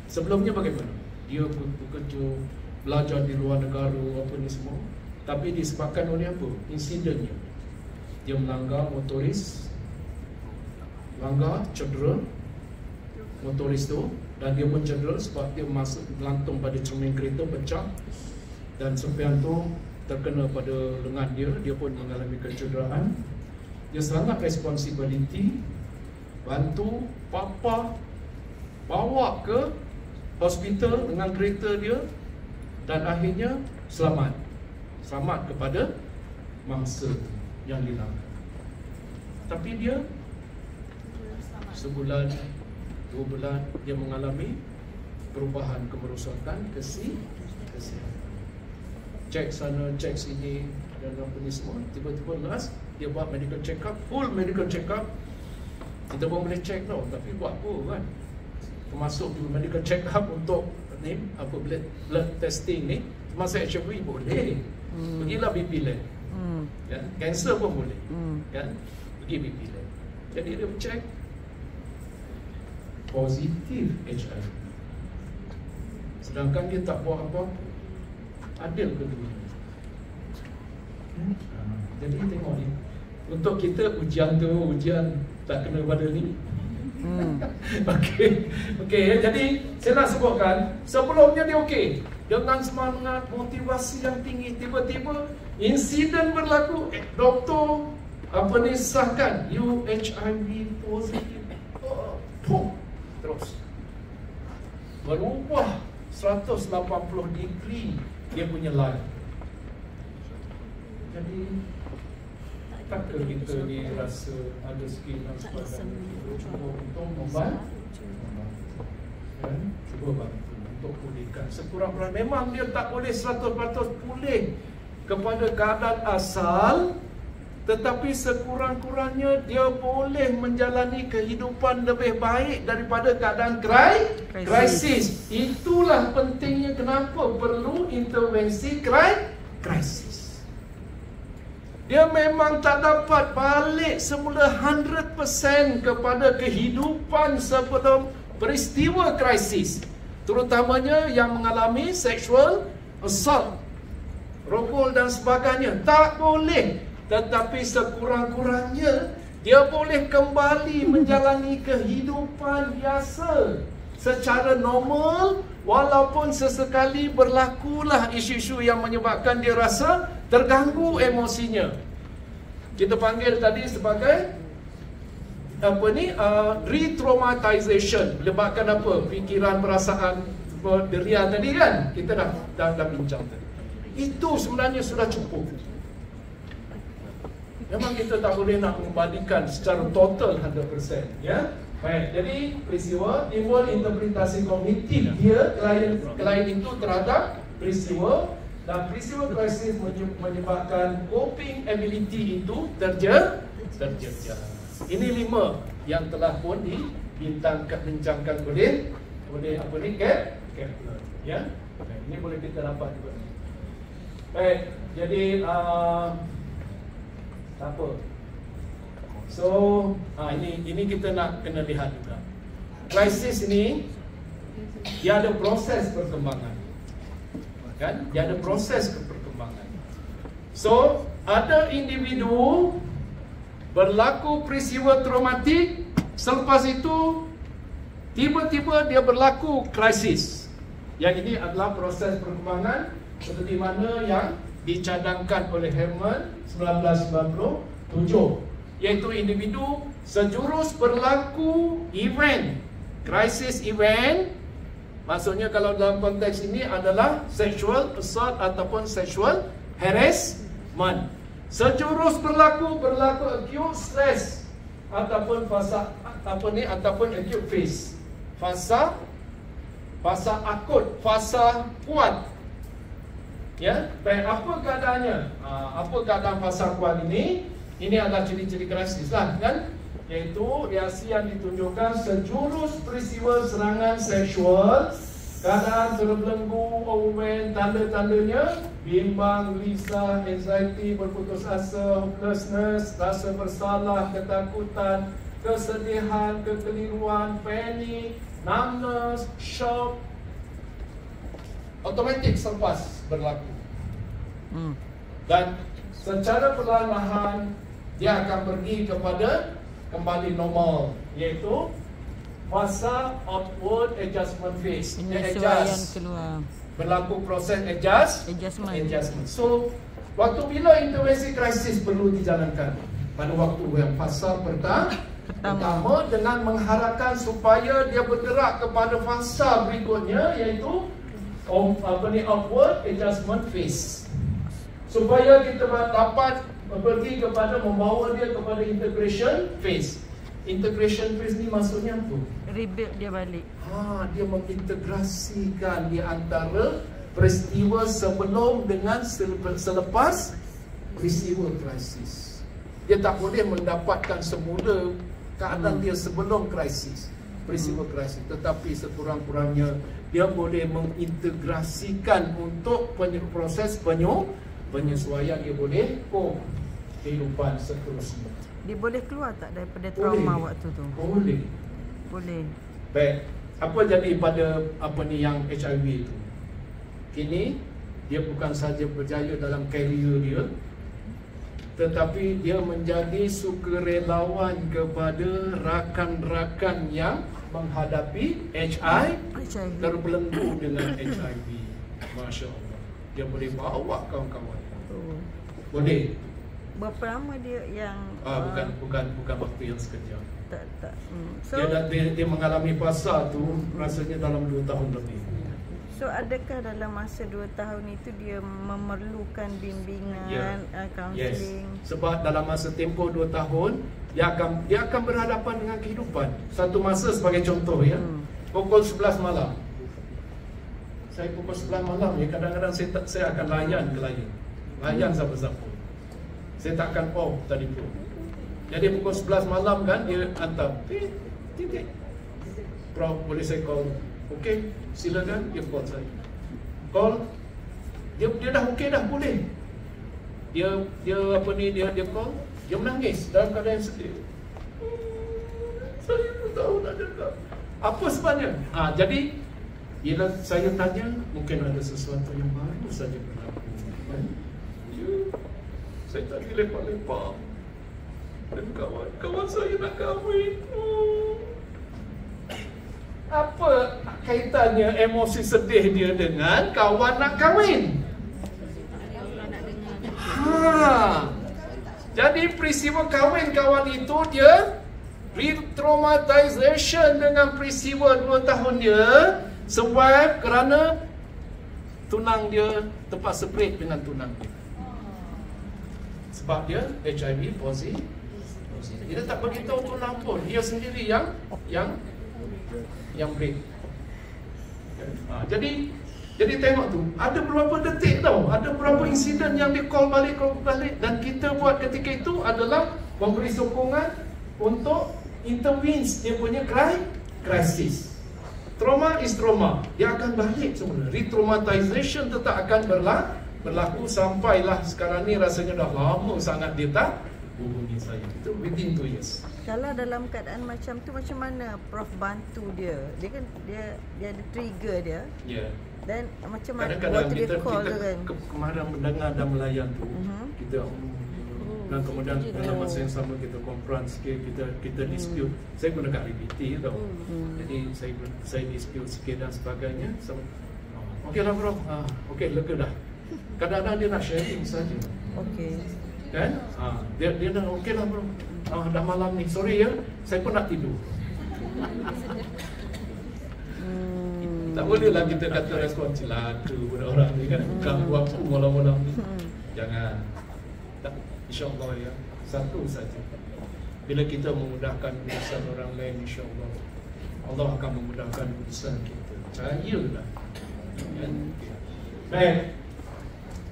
sebelumnya bagaimana? Dia bekerja, belajar di luar negara, apa ni semua. Tapi disebabkan oleh apa? Insidennya. Dia melanggar motoris, cedera motoris tu, dan dia pun cedera sebab dia masuk melantung pada cermin kereta, pecah, dan sempian tu terkena pada lengan dia pun mengalami kecederaan. Dia sangat responsibility, bantu papa bawa ke hospital dengan kereta dia, dan akhirnya selamat kepada mangsa yang dilanggar. Tapi dia sebulan, 2 bulan dia mengalami perubahan kemerosakan kesihatan. Cek sana, cek sini dan apa ni semua. Tiba-tiba last dia buat medical check up, full medical check up. Kita pun boleh check tau, tapi buat apa kan? Termasuk medical check up untuk ni apa blood testing ni, termasuk HIV boleh. Pergilah BP lab. Kan? Kanser pun boleh. Kan? Pergi BP lab. Jadi dia check positif HIV. Sedangkan dia tak buat apa-apa. Adil kedua. Jadi tengok ni. Untuk kita ujian tak kena pada ni. Okey, jadi saya nak sebutkan sebelumnya dia okey. Dengan semangat, motivasi yang tinggi, tiba-tiba insiden berlaku, doktor sahkan you HIV positif. Terus berubah 180 degree dia punya life. Jadi takkan kita ni rasa ada skill dan sebagainya, cuba untuk membantu, cuba bantu untuk pulihkan sekurang-kurangnya. Memang dia tak boleh 100% pulih kepada keadaan asal, tetapi sekurang-kurangnya dia boleh menjalani kehidupan lebih baik daripada keadaan krisis. Itulah pentingnya kenapa perlu intervensi krisis. Dia memang tak dapat balik semula 100% kepada kehidupan sebelum peristiwa krisis, terutamanya yang mengalami sexual assault. roboh dan sebagainya. Tak boleh. Tetapi sekurang-kurangnya dia boleh kembali menjalani kehidupan biasa secara normal, walaupun sesekali berlakulah isu-isu yang menyebabkan dia rasa terganggu emosinya. Kita panggil tadi sebagai re-traumatization. Menyebabkan apa? Fikiran, perasaan derian tadi kan kita dah bincang tadi. Itu sebenarnya sudah cukup. Memang kita tak boleh nak membandingkan secara total 100%, ya. Baik, jadi peristiwa timbul interpretasi kognitif dia klien itu terhadap peristiwa, dan peristiwa krisis menyebabkan coping ability itu terjejas. Ini 5 yang telah pun dibincangkan oleh apa ni Kepler, ya. Baik, ini boleh kita dapat juga. Baik, jadi apa? So, ini kita nak kena lihat juga. Krisis ni dia ada proses perkembangan. Kan? Dia ada proses perkembangan. So, ada individu berlaku peristiwa traumatik, selepas itu tiba-tiba dia berlaku krisis. Yang ini adalah proses perkembangan seperti mana yang dicadangkan oleh Herman 1997, iaitu individu sejurus berlaku event, krisis event. Maksudnya kalau dalam konteks ini adalah sexual assault ataupun sexual harassment. Sejurus berlaku acute stress ataupun fasa ataupun acute phase. Fasa akut, fasa kuat. Ya, baik, apa keadaannya? Apa keadaan fasa kuat ini? Ini adalah ciri-ciri krisis lah, kan? Iaitu reaksi yang ditunjukkan sejurus peristiwa serangan seksual, keadaan terbelenggu, overwhelmed, tanda-tandanya bimbang, gelisah, anxiety, berputus asa, hopelessness, rasa bersalah, ketakutan, kesedihan, kekeliruan, panik, numbness, shock, automatik selepas berlaku. Dan secara perlahan-lahan dia akan pergi kepada kembali normal, iaitu fasa outward adjustment phase. Penyesuaian keluar. Berlaku proses adjustment. So, waktu bila intervensi krisis perlu dijalankan? Pada waktu yang fasa pertama dengan mengharapkan supaya dia bergerak kepada fasa berikutnya, iaitu outward adjustment phase, supaya kita dapat pergi kepada membawa dia kepada integration phase. Integration phase ni maksudnya apa? Rebuild dia balik. Dia mengintegrasikan di antara peristiwa sebelum dengan selepas peristiwa krisis. Dia tak boleh mendapatkan semula keadaan dia sebelum krisis, peristiwa krisis, tetapi sekurang-kurangnya dia boleh mengintegrasikan untuk proses penyesuaian. Dia boleh kehidupan seterusnya. Dia boleh keluar tak daripada trauma waktu tu? Boleh. Baik, apa jadi pada yang HIV itu? Kini dia bukan saja berjaya dalam karier dia, tetapi dia menjadi sukarelawan kepada rakan-rakan yang menghadapi HIV, terbelenggu dengan HIV. Masya Allah, dia boleh bawa kawan-kawan. Boleh. Berapa lama dia yang bukan waktu yang sekejap. Tak. So, dia mengalami fasa tu rasanya dalam 2 tahun lebih. So adakah dalam masa 2 tahun itu dia memerlukan bimbingan, counselling? Yes. Sebab dalam masa tempoh 2 tahun dia akan berhadapan dengan kehidupan. Satu masa sebagai contoh, ya. Pukul 11 malam. Saya pukul 11 malam ya, kadang-kadang saya akan layan klien. Layan siapa-siapa. Saya takkan off tadi pun. Jadi pukul 11 malam kan dia hantar titik. Prof, boleh saya call? Okey, silakan. Dia call saya. Call. Dia dah okey dah, boleh. Dia call. Dia menangis dalam keadaan yang sedih. Saya pun tahu nak cakap. Apa sebabnya? Jadi bila saya tanya, mungkin ada sesuatu yang baru saja berlaku. Ya, saya tadi lepak-lepak dan kawan saya nak kahwin. Apa kaitannya emosi sedih dia dengan kawan nak kahwin? Jadi peristiwa kahwin kawan itu dia re-traumatization dengan peristiwa 2 tahun dia sebab kerana tunang dia terpaksa break dengan tunang dia. Sebab dia HIV positif. Dia tak beritahu tunang pun, dia sendiri yang break. Jadi tengok tu, ada berapa detik tau, ada berapa insiden yang di call balik dan kita buat ketika itu adalah memberi sokongan untuk intervene dia punya krisis. Trauma is trauma, dia akan balik sebenarnya. Re-traumatization tetap akan berlaku sampailah sekarang ni rasanya dah lama sangat dia tak hubungi saya. Itu within 2 years. Kalau dalam keadaan macam tu, macam mana Prof bantu dia? Dia kan dia ada trigger dia. Ya. Dan macam mana Kadang-kadang waktu dia call kita tu kan? kemarin mendengar dan melayan tu, kita dan kemudian dalam masa yang sama kita konfront sikit, kita dispute. Saya guna kat RBT tau. Jadi saya dispute sikit dan sebagainya. Okeylah bro. Okey, lega dah. Kadang-kadang dia nak sharing saja. Okey. Kan? Dia dah okeylah bro. Dah malam ni. Sorry ya, saya pun nak tidur. Tak bolehlah kita kata respon celaka pada orang ni kan. Ganggu aku malam-malam ni. Jangan. Tak, InsyaAllah ya. Satu saja. Bila kita memudahkan urusan orang lain, InsyaAllah Allah akan memudahkan urusan kita. Percayalah. Kan? Baik.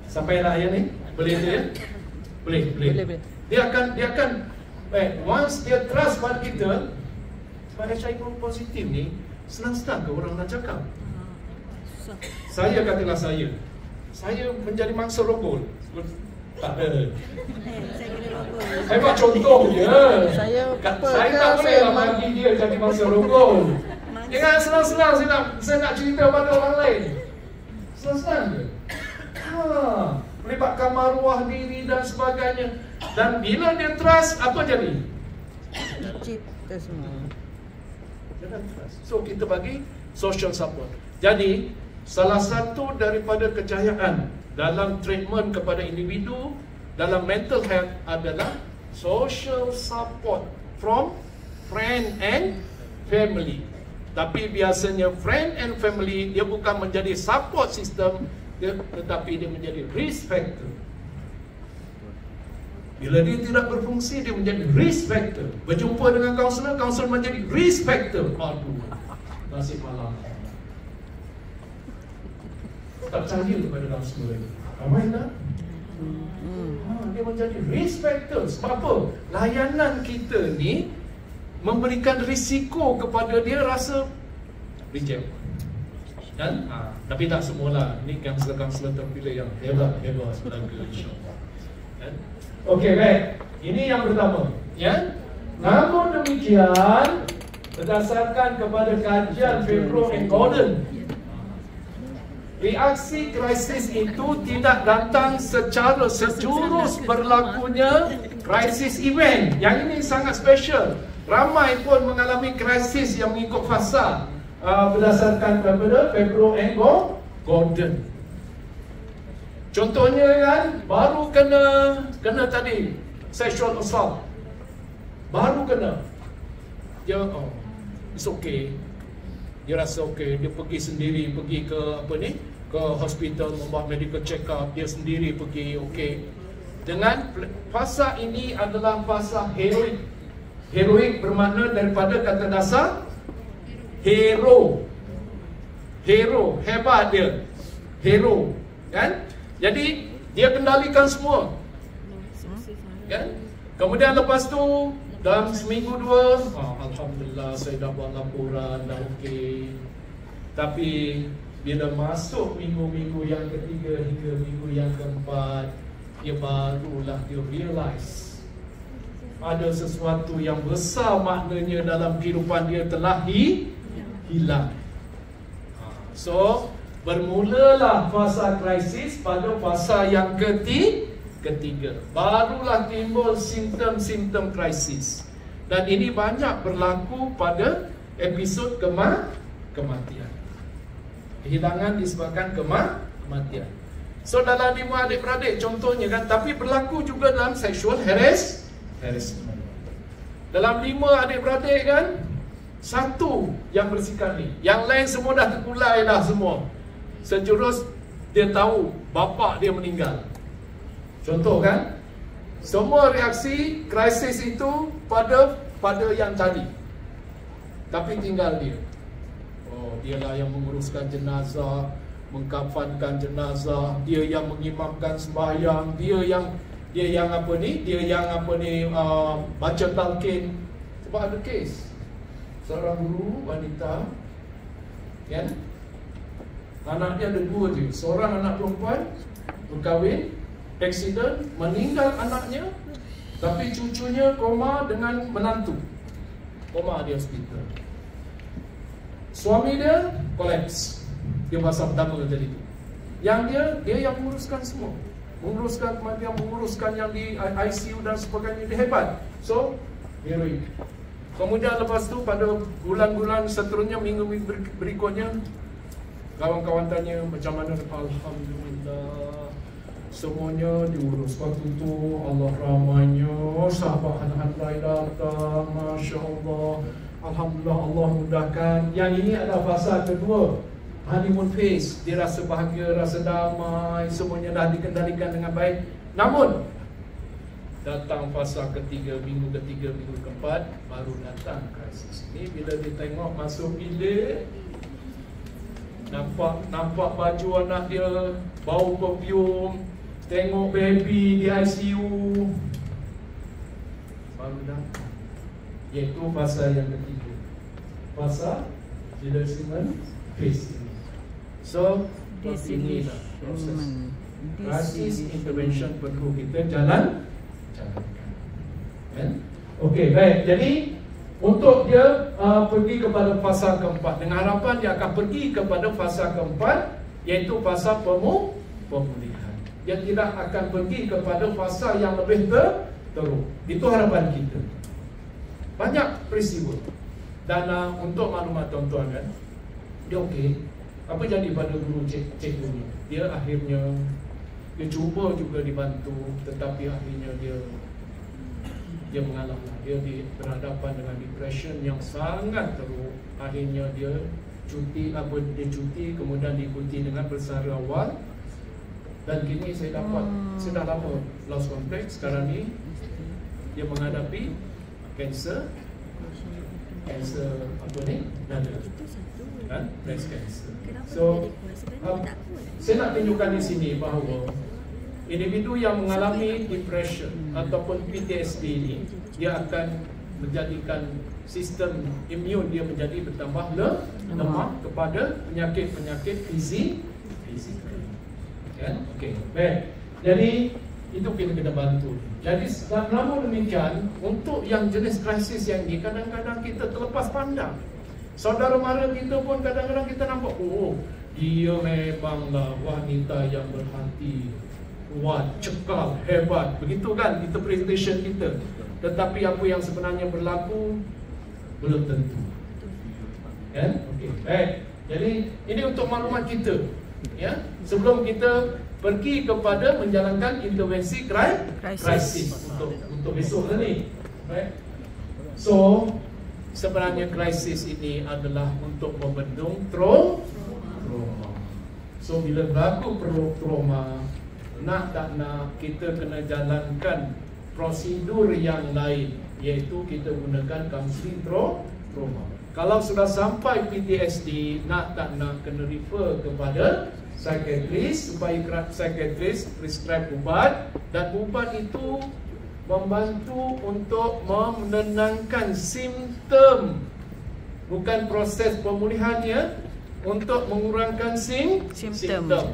Sampailah ayat ni. Boleh tu ya? Boleh. Dia akan baik, once dia trust pada kita, pada HIV positif ni, senang-senang ke orang nak cakap? Saya katalah saya menjadi mangsa rogol. Tak ada. Saya buat contoh je. Saya tak boleh lah bagi dia jadi mangsa rogol. Jangan senang-senang saya nak cerita pada orang lain. Senang-senang je. Melibatkan maruah diri dan sebagainya. Dan bila dia trust, apa jadi? Cipta semua. So kita bagi social support. Jadi salah satu daripada kejayaan dalam treatment kepada individu dalam mental health adalah social support from friend and family. Tapi biasanya friend and family dia bukan menjadi support system, tetapi dia menjadi risk factor. Bila dia tidak berfungsi, dia menjadi risk factor. Berjumpa dengan kaunselor, kaunselor menjadi risk factor. Aduh, nasib malam. Tak percaya kepada kaunselor ini. Ramai tak? Dia menjadi risk factor. Sebab apa? Layanan kita ni memberikan risiko kepada dia rasa reject. Dan tapi tak semualah. Ini kaunselor-kaunselor terpilih yang hebat Melaka, insyaAllah. Okey, baik. Ini yang pertama, ya. Namun demikian, berdasarkan kepada kajian Febro and Gordon, reaksi krisis itu tidak datang secara sejurus berlakunya krisis event. Yang ini sangat special. Ramai pun mengalami krisis yang mengikut fasa berdasarkan kepada Febro and Gordon. Contohnya kan, baru kena tadi sexual assault. Baru kena. Dia it's okay. Dia rasa okay, dia pergi sendiri, pergi ke ke hospital membuat medical check up, dia sendiri pergi, okay. Dengan fasa ini adalah fasa heroik. Heroik bermakna daripada kata dasar hero. Hero, hebat dia. Hero, kan? Jadi dia kendalikan semua. Kan? Kemudian lepas tu dalam seminggu 2, alhamdulillah saya dah buat laporan, dah okey. Tapi bila masuk minggu-minggu yang ketiga hingga minggu yang keempat, dia barulah dia realize ada sesuatu yang besar maknanya dalam kehidupan dia telah hilang. So Bermulalah fasa krisis pada fasa yang ketiga. Barulah timbul simptom-simptom krisis. Dan ini banyak berlaku pada episod kematian. Kehilangan disebabkan kematian. So dalam 5 adik-beradik contohnya kan, tapi berlaku juga dalam sexual harassment. Dalam 5 adik-beradik kan, 1 yang bersikap ni, yang lain semua dah terkulai dah semua. Sejurus dia tahu bapa dia meninggal. Contoh kan, semua reaksi krisis itu pada yang tadi. Tapi tinggal dia. Oh, dialah yang menguruskan jenazah, mengkafankan jenazah, dia yang mengimamkan sembahyang, dia yang baca talqin. Sebab ada kes seorang guru wanita, kan, anaknya ada 2 je. Seorang anak perempuan berkahwin, aksiden, meninggal anaknya, tapi cucunya koma dengan menantu, koma di hospital. Suami dia kolaps. Dia masa pertama tadi itu. Yang dia yang menguruskan semua, menguruskan kematian, menguruskan yang di ICU dan sebagainya. Dia hebat. So, heroik. Kemudian lepas tu pada bulan-bulan seterusnya, minggu-minggu berikutnya, kawan-kawan tanya macam mana. Alhamdulillah, semuanya diurus. Waktu tu Allah ramainya, sahabat handai datang, Masya Allah. Alhamdulillah, Allah mudahkan. Yang ini adalah fasa kedua, honeymoon phase. Dia rasa bahagia, rasa damai, semuanya dah dikendalikan dengan baik. Namun datang fasa ketiga, minggu ketiga, minggu keempat, baru datang krisis. Ni bila dia tengok masuk bilik, nampak baju anak dia, bau perfume, tengok baby di ICU, baru datang. Iaitu fasa yang ketiga, fasa disillusionment phase ini. So, inilah proses. Crisis intervention perlu kita jalankan. Okey, baik. Jadi untuk dia pergi kepada fasa keempat, dengan harapan dia akan pergi kepada fasa keempat, iaitu fasa pemulihan. Dia tidak akan pergi kepada fasa yang lebih teruk. Itu harapan kita. Banyak peristiwa. Dan untuk maklumat tuan-tuan kan, dia okey. Apa jadi pada guru cikgu ni? Dia akhirnya dia cuba juga dibantu, tetapi akhirnya dia mengalami, dia berhadapan dengan depression yang sangat teruk. Akhirnya dia cuti, kemudian diikuti dengan bersara awal. Dan kini saya dah lama lost contact. Sekarang ni dia menghadapi kanser apa ni? Dada, kan? Breast cancer. So saya nak tunjukkan di sini bahawa individu yang mengalami depression ataupun PTSD ini, dia akan menjadikan sistem imun dia menjadi bertambah lemah kepada penyakit-penyakit fizikal. Kan? Okey. Baik. Jadi itu kita kena bantu. Jadi namun demikian, untuk yang jenis krisis yang ini, kadang-kadang kita terlepas pandang. Saudara mara kita pun kadang-kadang kita nampak, oh, dia memanglah wanita yang berhati, kuat, cekal, hebat. Begitu kan interpretation kita. Tetapi apa yang sebenarnya berlaku belum tentu. Kan? Okey. Baik. Jadi ini untuk maklumat kita. Ya, sebelum kita pergi kepada menjalankan intervensi krisis untuk besok ni. Right? So sebenarnya krisis ini adalah untuk membendung trauma. So bila berlaku trauma, nak tak nak kita kena jalankan prosedur yang lain, iaitu kita gunakan counselling trauma. Kalau sudah sampai PTSD, nak tak nak kena refer kepada psikiatris supaya psikiatris prescribe ubat, dan ubat itu membantu untuk menenangkan simptom, bukan proses pemulihannya, untuk mengurangkan simptom.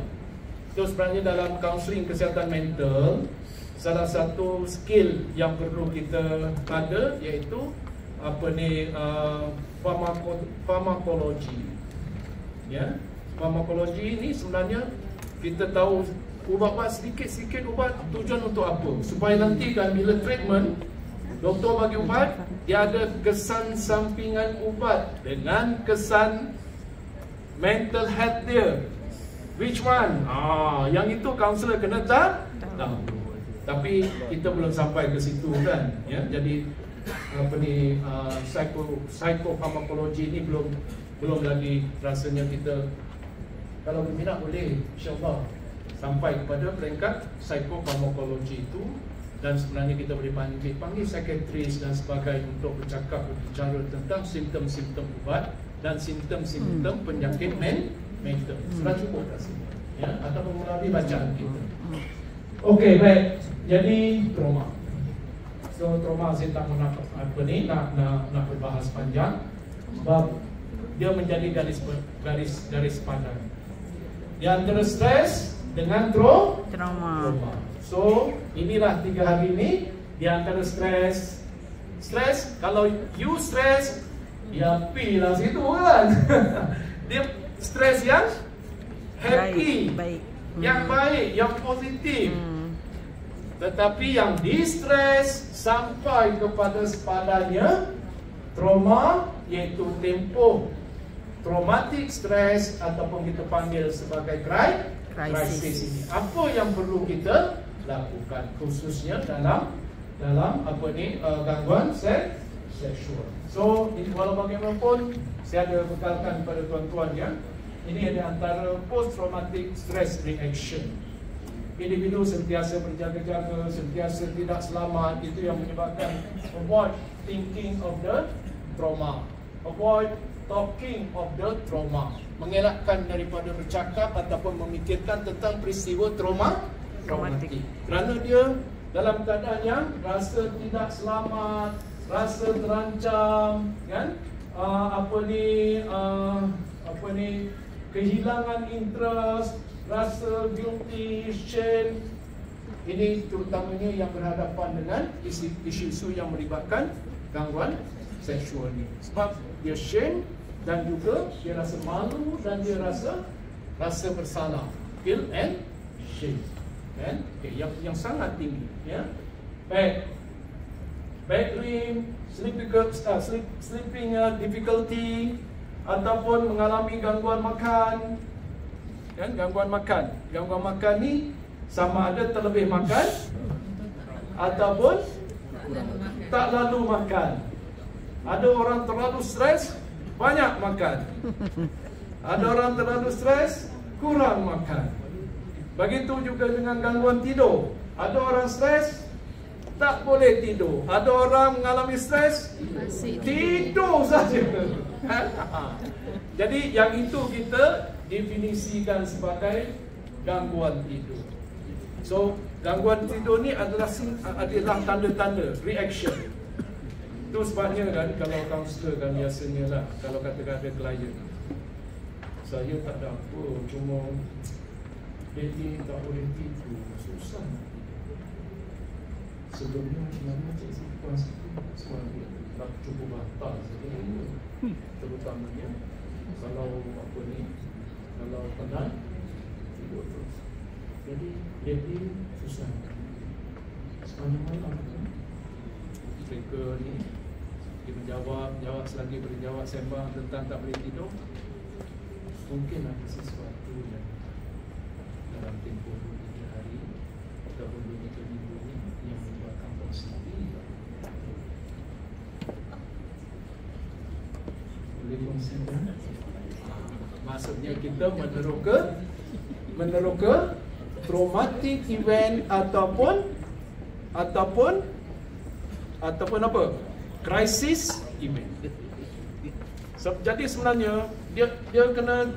Itu sebenarnya dalam kaunseling kesihatan mental, salah satu skill yang perlu kita ada iaitu apa ni, farmakologi. Ya, farmakologi ni sebenarnya kita tahu ubat-ubat sikit-sikit ubat tujuan untuk apa? Supaya nanti kan bila treatment doktor bagi ubat, dia ada kesan sampingan ubat dengan kesan mental health dia. Which one? Yang itu kaunselor kena tahu. Tapi kita belum sampai ke situ kan, ya. Jadi psikofarmakologi ni belum lagi rasanya kita, kalau berminat boleh insya-Allah sampai kepada peringkat psikofarmakologi itu, dan sebenarnya kita boleh panggil psikiatris dan sebagainya untuk berbicara tentang simptom-simptom ubat dan simptom-simptom penyakit mental. Sudah cukup rasanya, ya, ataupun melalui bacaan kita. Okey, baik. Jadi trauma. So trauma saya tak nak berbahas panjang sebab dia menjadi garis padan di antara stres dengan trauma. So inilah 3 hari ini di antara stres. Kalau you stres, ya pi lah situ kan. Dia stres yang happy, baik. Yang baik, yang positif. Tetapi yang distres sampai kepada sepadannya trauma, iaitu tempoh traumatic stress ataupun kita panggil sebagai krisis ini. Apa yang perlu kita lakukan khususnya dalam gangguan seksual. So ini walau bagaimanapun saya ada bekalkan kepada tuan-tuan, ya. Ini ada antara post traumatic stress reaction. Individu sentiasa berjaga-jaga, sentiasa tidak selamat, itu yang menyebabkan avoid thinking of the trauma, avoid talking of the trauma, mengelakkan daripada bercakap ataupun memikirkan tentang peristiwa traumatik. Kerana dia dalam keadaan yang rasa tidak selamat, rasa terancam, kan? Kehilangan interest, rasa guilty, shame. Ini terutamanya yang berhadapan dengan isu-isu yang melibatkan gangguan seksual ni. Sebab dia shame dan juga dia rasa malu dan dia rasa bersalah, guilt and shame, kan? Okay, yang sangat tinggi, ya. Baik. Bad dream, sleeping difficulty, ataupun mengalami gangguan makan. Kan, gangguan makan ni sama ada terlebih makan ataupun tak lalu makan. Ada orang terlalu stres, banyak makan. Ada orang terlalu stres, kurang makan. Begitu juga dengan gangguan tidur. Ada orang stres, tak boleh tidur. Ada orang mengalami stres, tidur saja. Jadi yang itu kita definisikan sebagai gangguan tidur. So gangguan tidur ni adalah tanda-tanda reaction. Itu sebabnya kan kalau kaunselor kan biasanya lah, kalau katakan ada klien, saya tak ada apa, cuma baby tak boleh tidur, susah. Sebelumnya sebenarnya cik Sifas itu suami tak cukup batal sebenarnya, terutamanya kalau kalau penat tidur terus. Jadi susah. Sepanjang malam mereka ni dia menjawab selagi berjawab sembang tentang tak boleh tidur, mungkin ada sesuatu yang dalam tempoh 2-3 hari ataupun 2-3 minggu ni yang menyebabkan positif. Boleh kongsikan? Maksudnya kita meneroka traumatic event ataupun apa? Crisis event. Jadi sebenarnya dia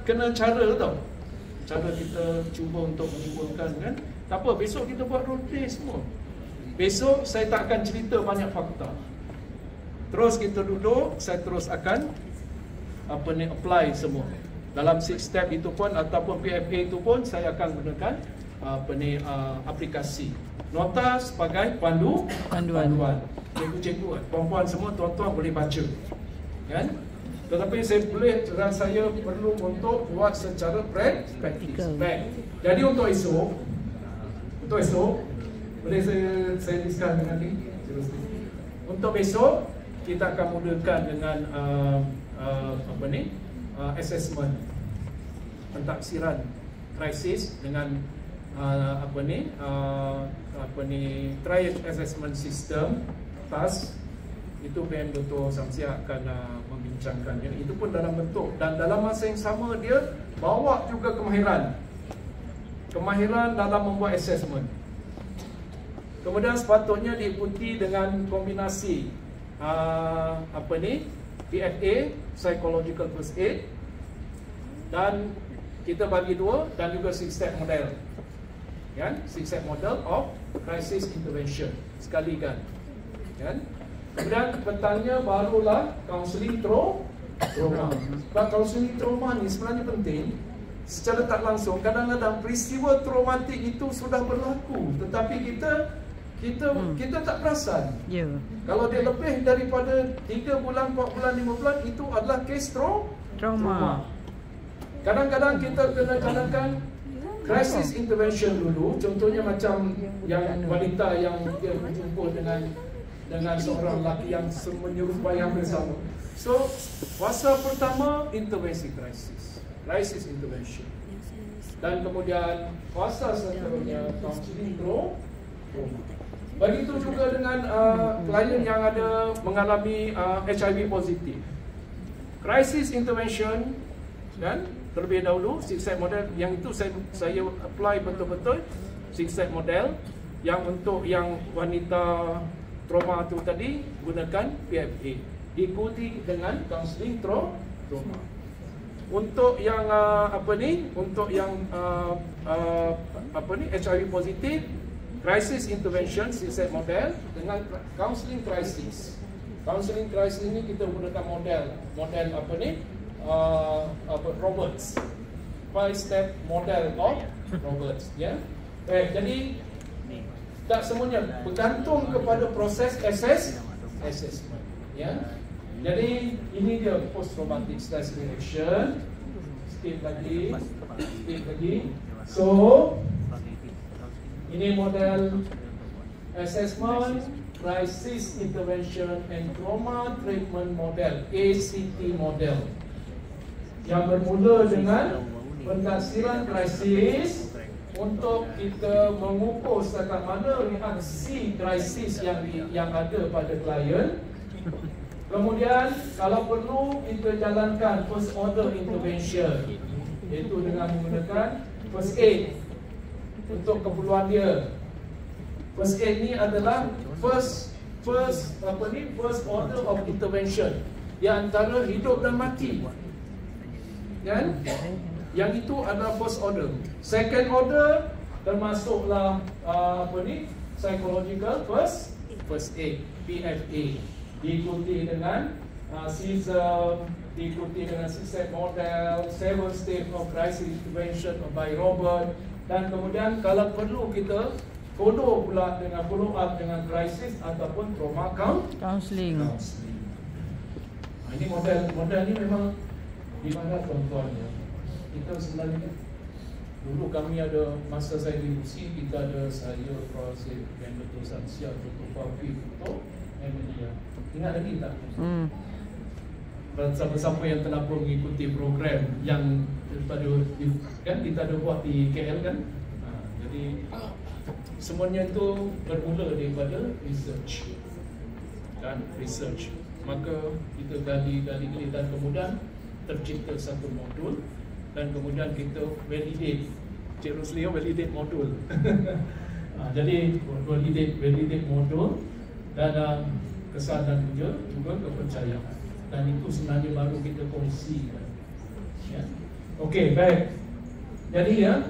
kena cara tau. Cara kita cuba untuk menyimpulkan, kan. Tak apa, besok kita buat role play semua. Besok saya tak akan cerita banyak fakta. Terus kita duduk, saya terus akan apply semua. Dalam 6 step itu pun ataupun PFA itu pun saya akan gunakan aplikasi nota sebagai panduan. Cikgu-cikgu, puan-puan semua, tuan-tuan boleh baca, kan? tetapi saya perlu untuk buat secara praktikal. Jadi untuk esok boleh saya discuss dengan ni. Untuk besok kita akan mulakan dengan assessment, pentafsiran krisis dengan triage assessment system TAS. Itu PM Dr. Samsia akan membincangkannya. Itu pun dalam bentuk, dan dalam masa yang sama dia bawa juga kemahiran dalam membuat assessment. Kemudian sepatutnya diikuti dengan kombinasi PFA, Psychological First Aid, dan kita bagi dua, dan juga 6-step model, kan? 6-step model of crisis intervention sekali kan? Kemudian petangnya barulah counselling trauma. Sebab counselling trauma ni sebenarnya penting. Secara tak langsung, kadang-kadang peristiwa traumatik itu sudah berlaku, tetapi kita tak perasan. Kalau dia lebih daripada 3 bulan, 4 bulan, 5 bulan, itu adalah kes trauma. Kadang-kadang kita kena jalankan crisis intervention dulu. Contohnya macam yang wanita yang dia berjumpa dengan seorang lelaki yang menyerupai hampir sama. So, fasa pertama intervensi crisis intervention. Dan kemudian fasa seterusnya counselling trauma. Begitu juga dengan klien yang ada mengalami HIV positif. Crisis intervention, dan terlebih dahulu 6-step model, yang itu saya apply betul-betul 6-step model. Yang untuk yang wanita trauma tu tadi gunakan PFA, diikuti dengan counselling trauma. Untuk yang untuk yang HIV positif, crisis intervention 6-step model dengan counselling crisis. Counselling crisis ini kita gunakan model Roberts, 5-step model of Roberts, ya. Baik, jadi tak semuanya bergantung kepada proses assessment, ya. Jadi ini dia post traumatic stress reaction. Sikit lagi. So ini model assessment, crisis intervention and trauma treatment model, ACT model, yang bermula dengan pentafsiran krisis untuk kita mengukur setakat mana reaksi krisis yang ada pada klien. Kemudian kalau perlu kita jalankan first order intervention, iaitu dengan menggunakan first aid untuk keperluan dia. First aid ni adalah first order of intervention, yang antara hidup dan mati, kan? Yang itu adalah first order. Second order termasuklah psychological first aid, PFA, diikuti dengan CISM, diikuti dengan 6-step model, 7 step of crisis intervention by Robert, dan kemudian kalau perlu kita follow pula dengan follow up dengan crisis ataupun trauma counselling. Ini model ni memang di mana tuan-tuan ya. Kita sebenarnya dulu kami ada masa saya di UC, kita ada saya, Prasib, dan Dr. Samsia, Dr. Fafif, Dr. Emilia. Ingat lagi tak? Siapa-siapa yang telah pun mengikuti program yang kan kita ada buat di KL kan? Jadi semuanya itu bermula daripada research. Dan research, maka kita gali dan kemudian tercipta satu modul, dan kemudian kita validate. Cik Roslio validate modul. Jadi validate modul, dan kesan juga kepercayaan, dan itu sebenarnya baru kita kongsikan, ya. Okey, baik. Jadi ya,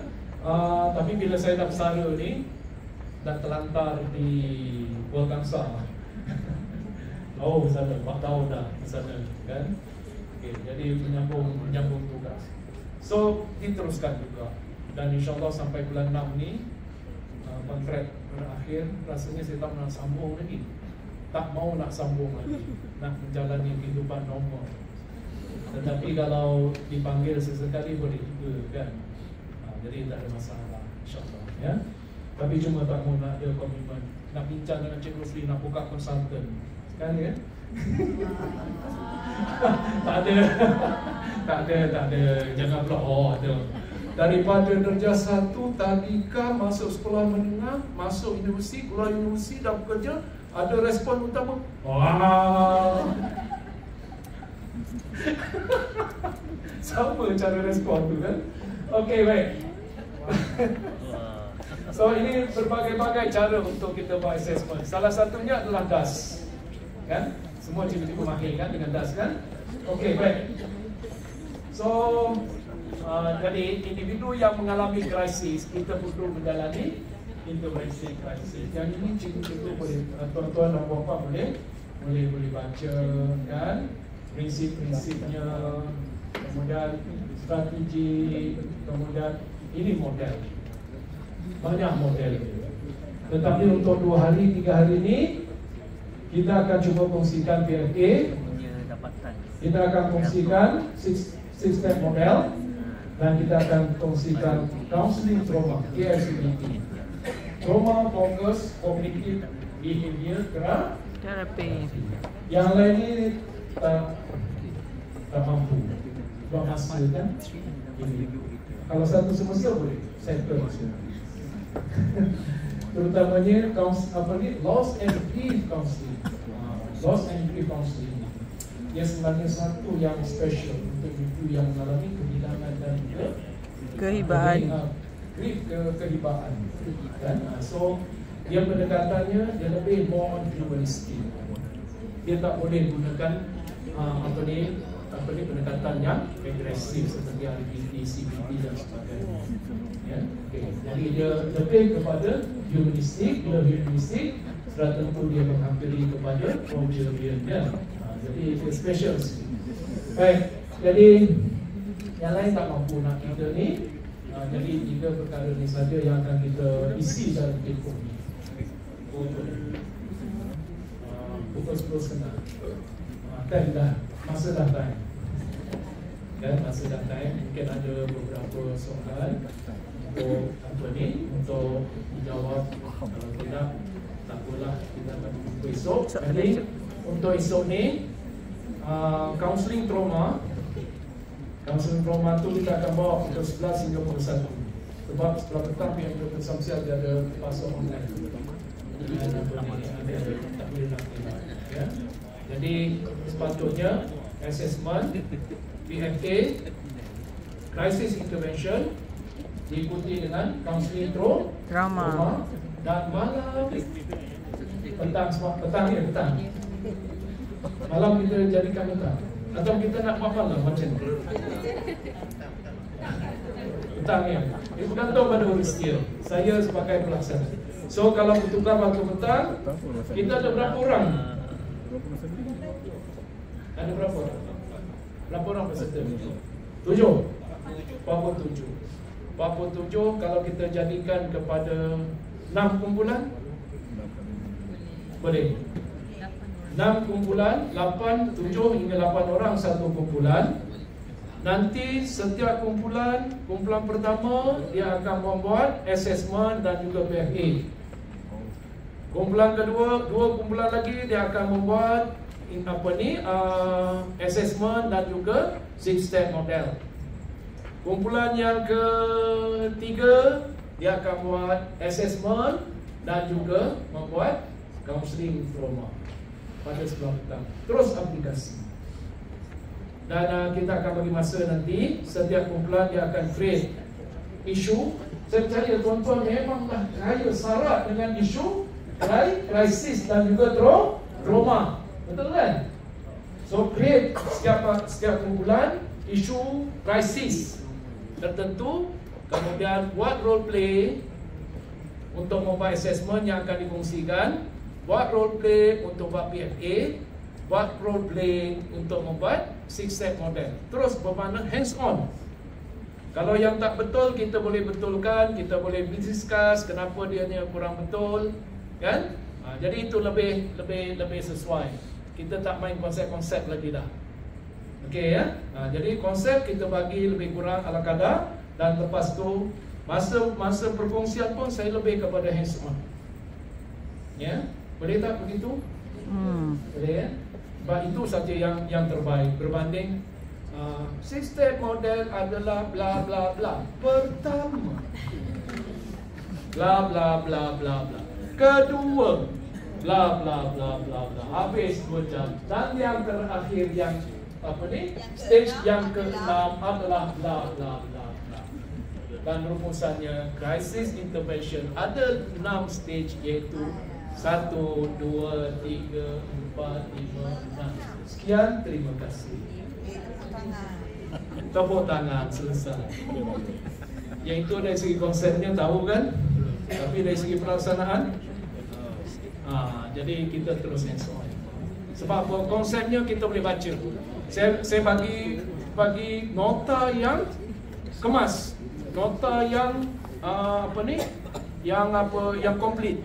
tapi bila saya dah bersara ni, dah terlantar di Kuala Kangsar. Oh, sana 4 tahun dah di sana, kan? Okey, jadi menyambung tugas. So, diteruskan juga, dan insyaAllah sampai bulan 6 ni kontrak berakhir. Rasanya saya tak nak sambung lagi, tak mau nak sambung lagi, nak menjalani kehidupan normal. Tetapi kalau dipanggil sesekali boleh juga kan. Jadi tak ada masalah, insyaAllah ya. Tapi cuma tak mau nak ada komitmen, nak bincang dengan Cik Rufli, nak buka konsultan sekali ya. Tak ada. Jangan pula ada. Daripada darjah 1 tadika masuk sekolah menengah, masuk universiti, keluar universiti dah bekerja, ada respon utama. Wah. Sama cara respon tu kan. Okey, baik. So ini berbagai-bagai cara untuk kita buat assessment. Salah satunya adalah DAS. Kan? Semua cikgu-cikgu mahir kan dengan DAS kan? Okey, baik. So jadi individu yang mengalami krisis, kita perlu menjalani intervensi krisis. Yang ini cikgu-cikgu boleh, tuan-tuan dan puan-puan boleh baca kan, prinsip-prinsipnya, kemudian strategi, kemudian ini model, banyak model. Tetapi untuk 2 hari, 3 hari ini kita akan cuba kongsikan PFA. Kita akan kongsikan 6-step model. Dan kita akan kongsikan counseling trauma, KSCBT. Trauma Focus Cognitive Behavior Therapy. Yang lain ini tak mampu. Buat masa kan? Kalau satu semasa boleh, settle. Terutamanya loss and grief counseling. Loss and grief counseling. Ia sebenarnya satu yang special untuk ibu yang mengalami kehilangan dan kehibaan. Kehibaan. Kan? So dia pendekatannya dia lebih more humanistic. Dia tak boleh gunakan pendekatan yang agresif seperti RBT, CBT dan sebagainya. Ya, okay. Jadi dia lebih kepada humanistik. Bila humanistik, sudah tentu dia menghampiri kepada Rogerian. Jadi dia special. Baik, jadi yang lain tak mampu nak kita ni. Jadi 3 perkara ni saja yang akan kita isi dalam video ni. Pukul 10 setengah. Time dah, masa dah time. Dan masa dah time, mungkin ada beberapa soalan untuk dijawab. Kalau tidak, tak apalah, kita akan jumpa esok. Jadi untuk esok ni counseling trauma tu kita akan bawa untuk 11 hingga 21. Sebab setelah petang yang Dr. Samsial dia ada pasal online. Tak boleh nak ya. Jadi sepatutnya assessment, PFA, crisis intervention diikuti dengan counseling trauma dan malam petang. Malam kita jadikan petang. Atau kita nak buat malam macam ni. Petang ya. Ini bergantung pada urus dia. Saya sebagai pelaksana. So kalau bertukar waktu petang, kita ada berapa orang? Ada berapa orang? Berapa orang peserta? 7. 47 kalau kita jadikan kepada 6 kumpulan, boleh 6 kumpulan, 8, 7 hingga 8 orang satu kumpulan. Nanti setiap kumpulan pertama dia akan membuat assessment dan juga PFA. Kumpulan kedua, 2 kumpulan lagi dia akan membuat assessment dan juga 6-step model. Kumpulan yang ketiga dia akan buat assessment dan juga membuat counseling trauma pada sebelah petang. Terus aplikasi. Dan kita akan bagi masa nanti. Setiap kumpulan dia akan create isu. Saya percaya tuan-tuan memanglah kaya syarat dengan isu krisis dan juga trauma. Betul kan? So create setiap kumpulan isu krisis tertentu. Kemudian buat role play untuk membuat assessment yang akan dikongsikan. Buat role play untuk buat PFA, buat role play untuk membuat 6-step model. Terus bermakna hands on. Kalau yang tak betul kita boleh betulkan, kita boleh discuss kenapa dia ni kurang betul, kan? Jadi itu lebih sesuai. Kita tak main konsep-konsep lagi dah. Okey ya. Jadi konsep kita bagi lebih kurang ala kadar, dan lepas tu masa perkongsian pun saya lebih kepada hands on. Ya. Boleh tak begitu? Boleh ya. Sebab itu saja yang terbaik berbanding sistem model adalah bla bla bla. Pertama, bla bla bla bla bla. Kedua, bla bla bla bla bla. Habis 2 jam. Dan yang terakhir yang stage yang ke-6 adalah bla bla bla bla. Dan rumusannya crisis intervention ada 6 stage, iaitu 1, 2, 3, 4, 5, 6. Sekian, terima kasih. Tepuk tangan, selesai. Yang itu dari segi konsepnya tahu kan? Tapi dari segi pelaksanaan, jadi kita terus hands on. Sebab konsepnya kita boleh baca. Saya bagi nota yang kemas, nota yang yang komplit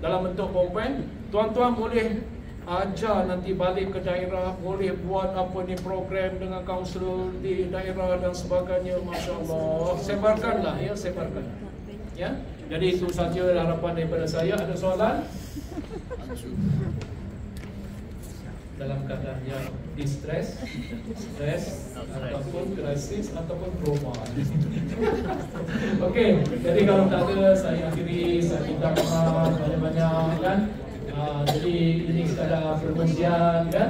dalam bentuk PowerPoint. Tuan-tuan boleh ajar nanti balik ke daerah, boleh buat program dengan kaunselor di daerah dan sebagainya. Masya Allah, sebarkanlah ya, sebarkan ya. Jadi itu saja harapan daripada saya. Ada soalan? Dalam keadaan yang distress, stres, ataupun krisis, ataupun trauma. Okey, jadi kalau tak ada, saya akhiri. Saya minta maaf banyak-banyak kan. Jadi ini sekadar perkongsian kan.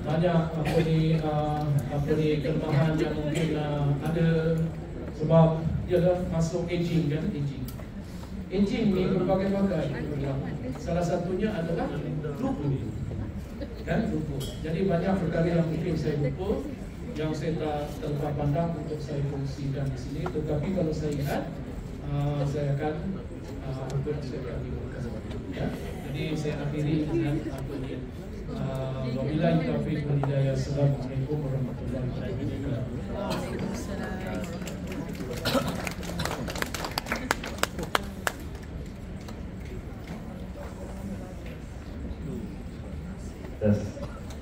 Banyak kelemahan yang mungkin ada sebab dia dah masuk aging kan, aging ni berbagai-bagai. Salah satunya adalah lupa. Kan lupa. Jadi banyak perkara yang mungkin saya lupa, yang saya tak terlepas pandang untuk saya kongsikan di sini. Tetapi kalau saya ingat, saya akan ya. Jadi saya akhiri dengan wabillahi taufiq wal hidayah. Assalamualaikum warahmatullahi wabarakatuh.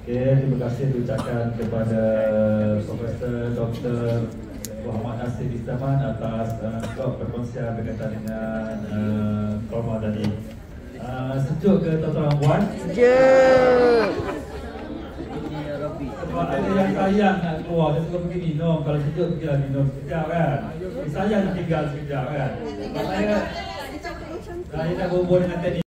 Okay, terima kasih diucapkan kepada Profesor Dr. Muhammad Nasir Istaman atas perkongsian berkaitan dengan trauma tadi. Sejuk ke tuan-tuan puan? Sejuk. Sebab ada yang sayang nak keluar, dia suka pergi minum. Kalau sejuk pergilah minum sekejap kan. Sayang nak tinggal sekejap kan. Saya nak berhubung dengan teknik.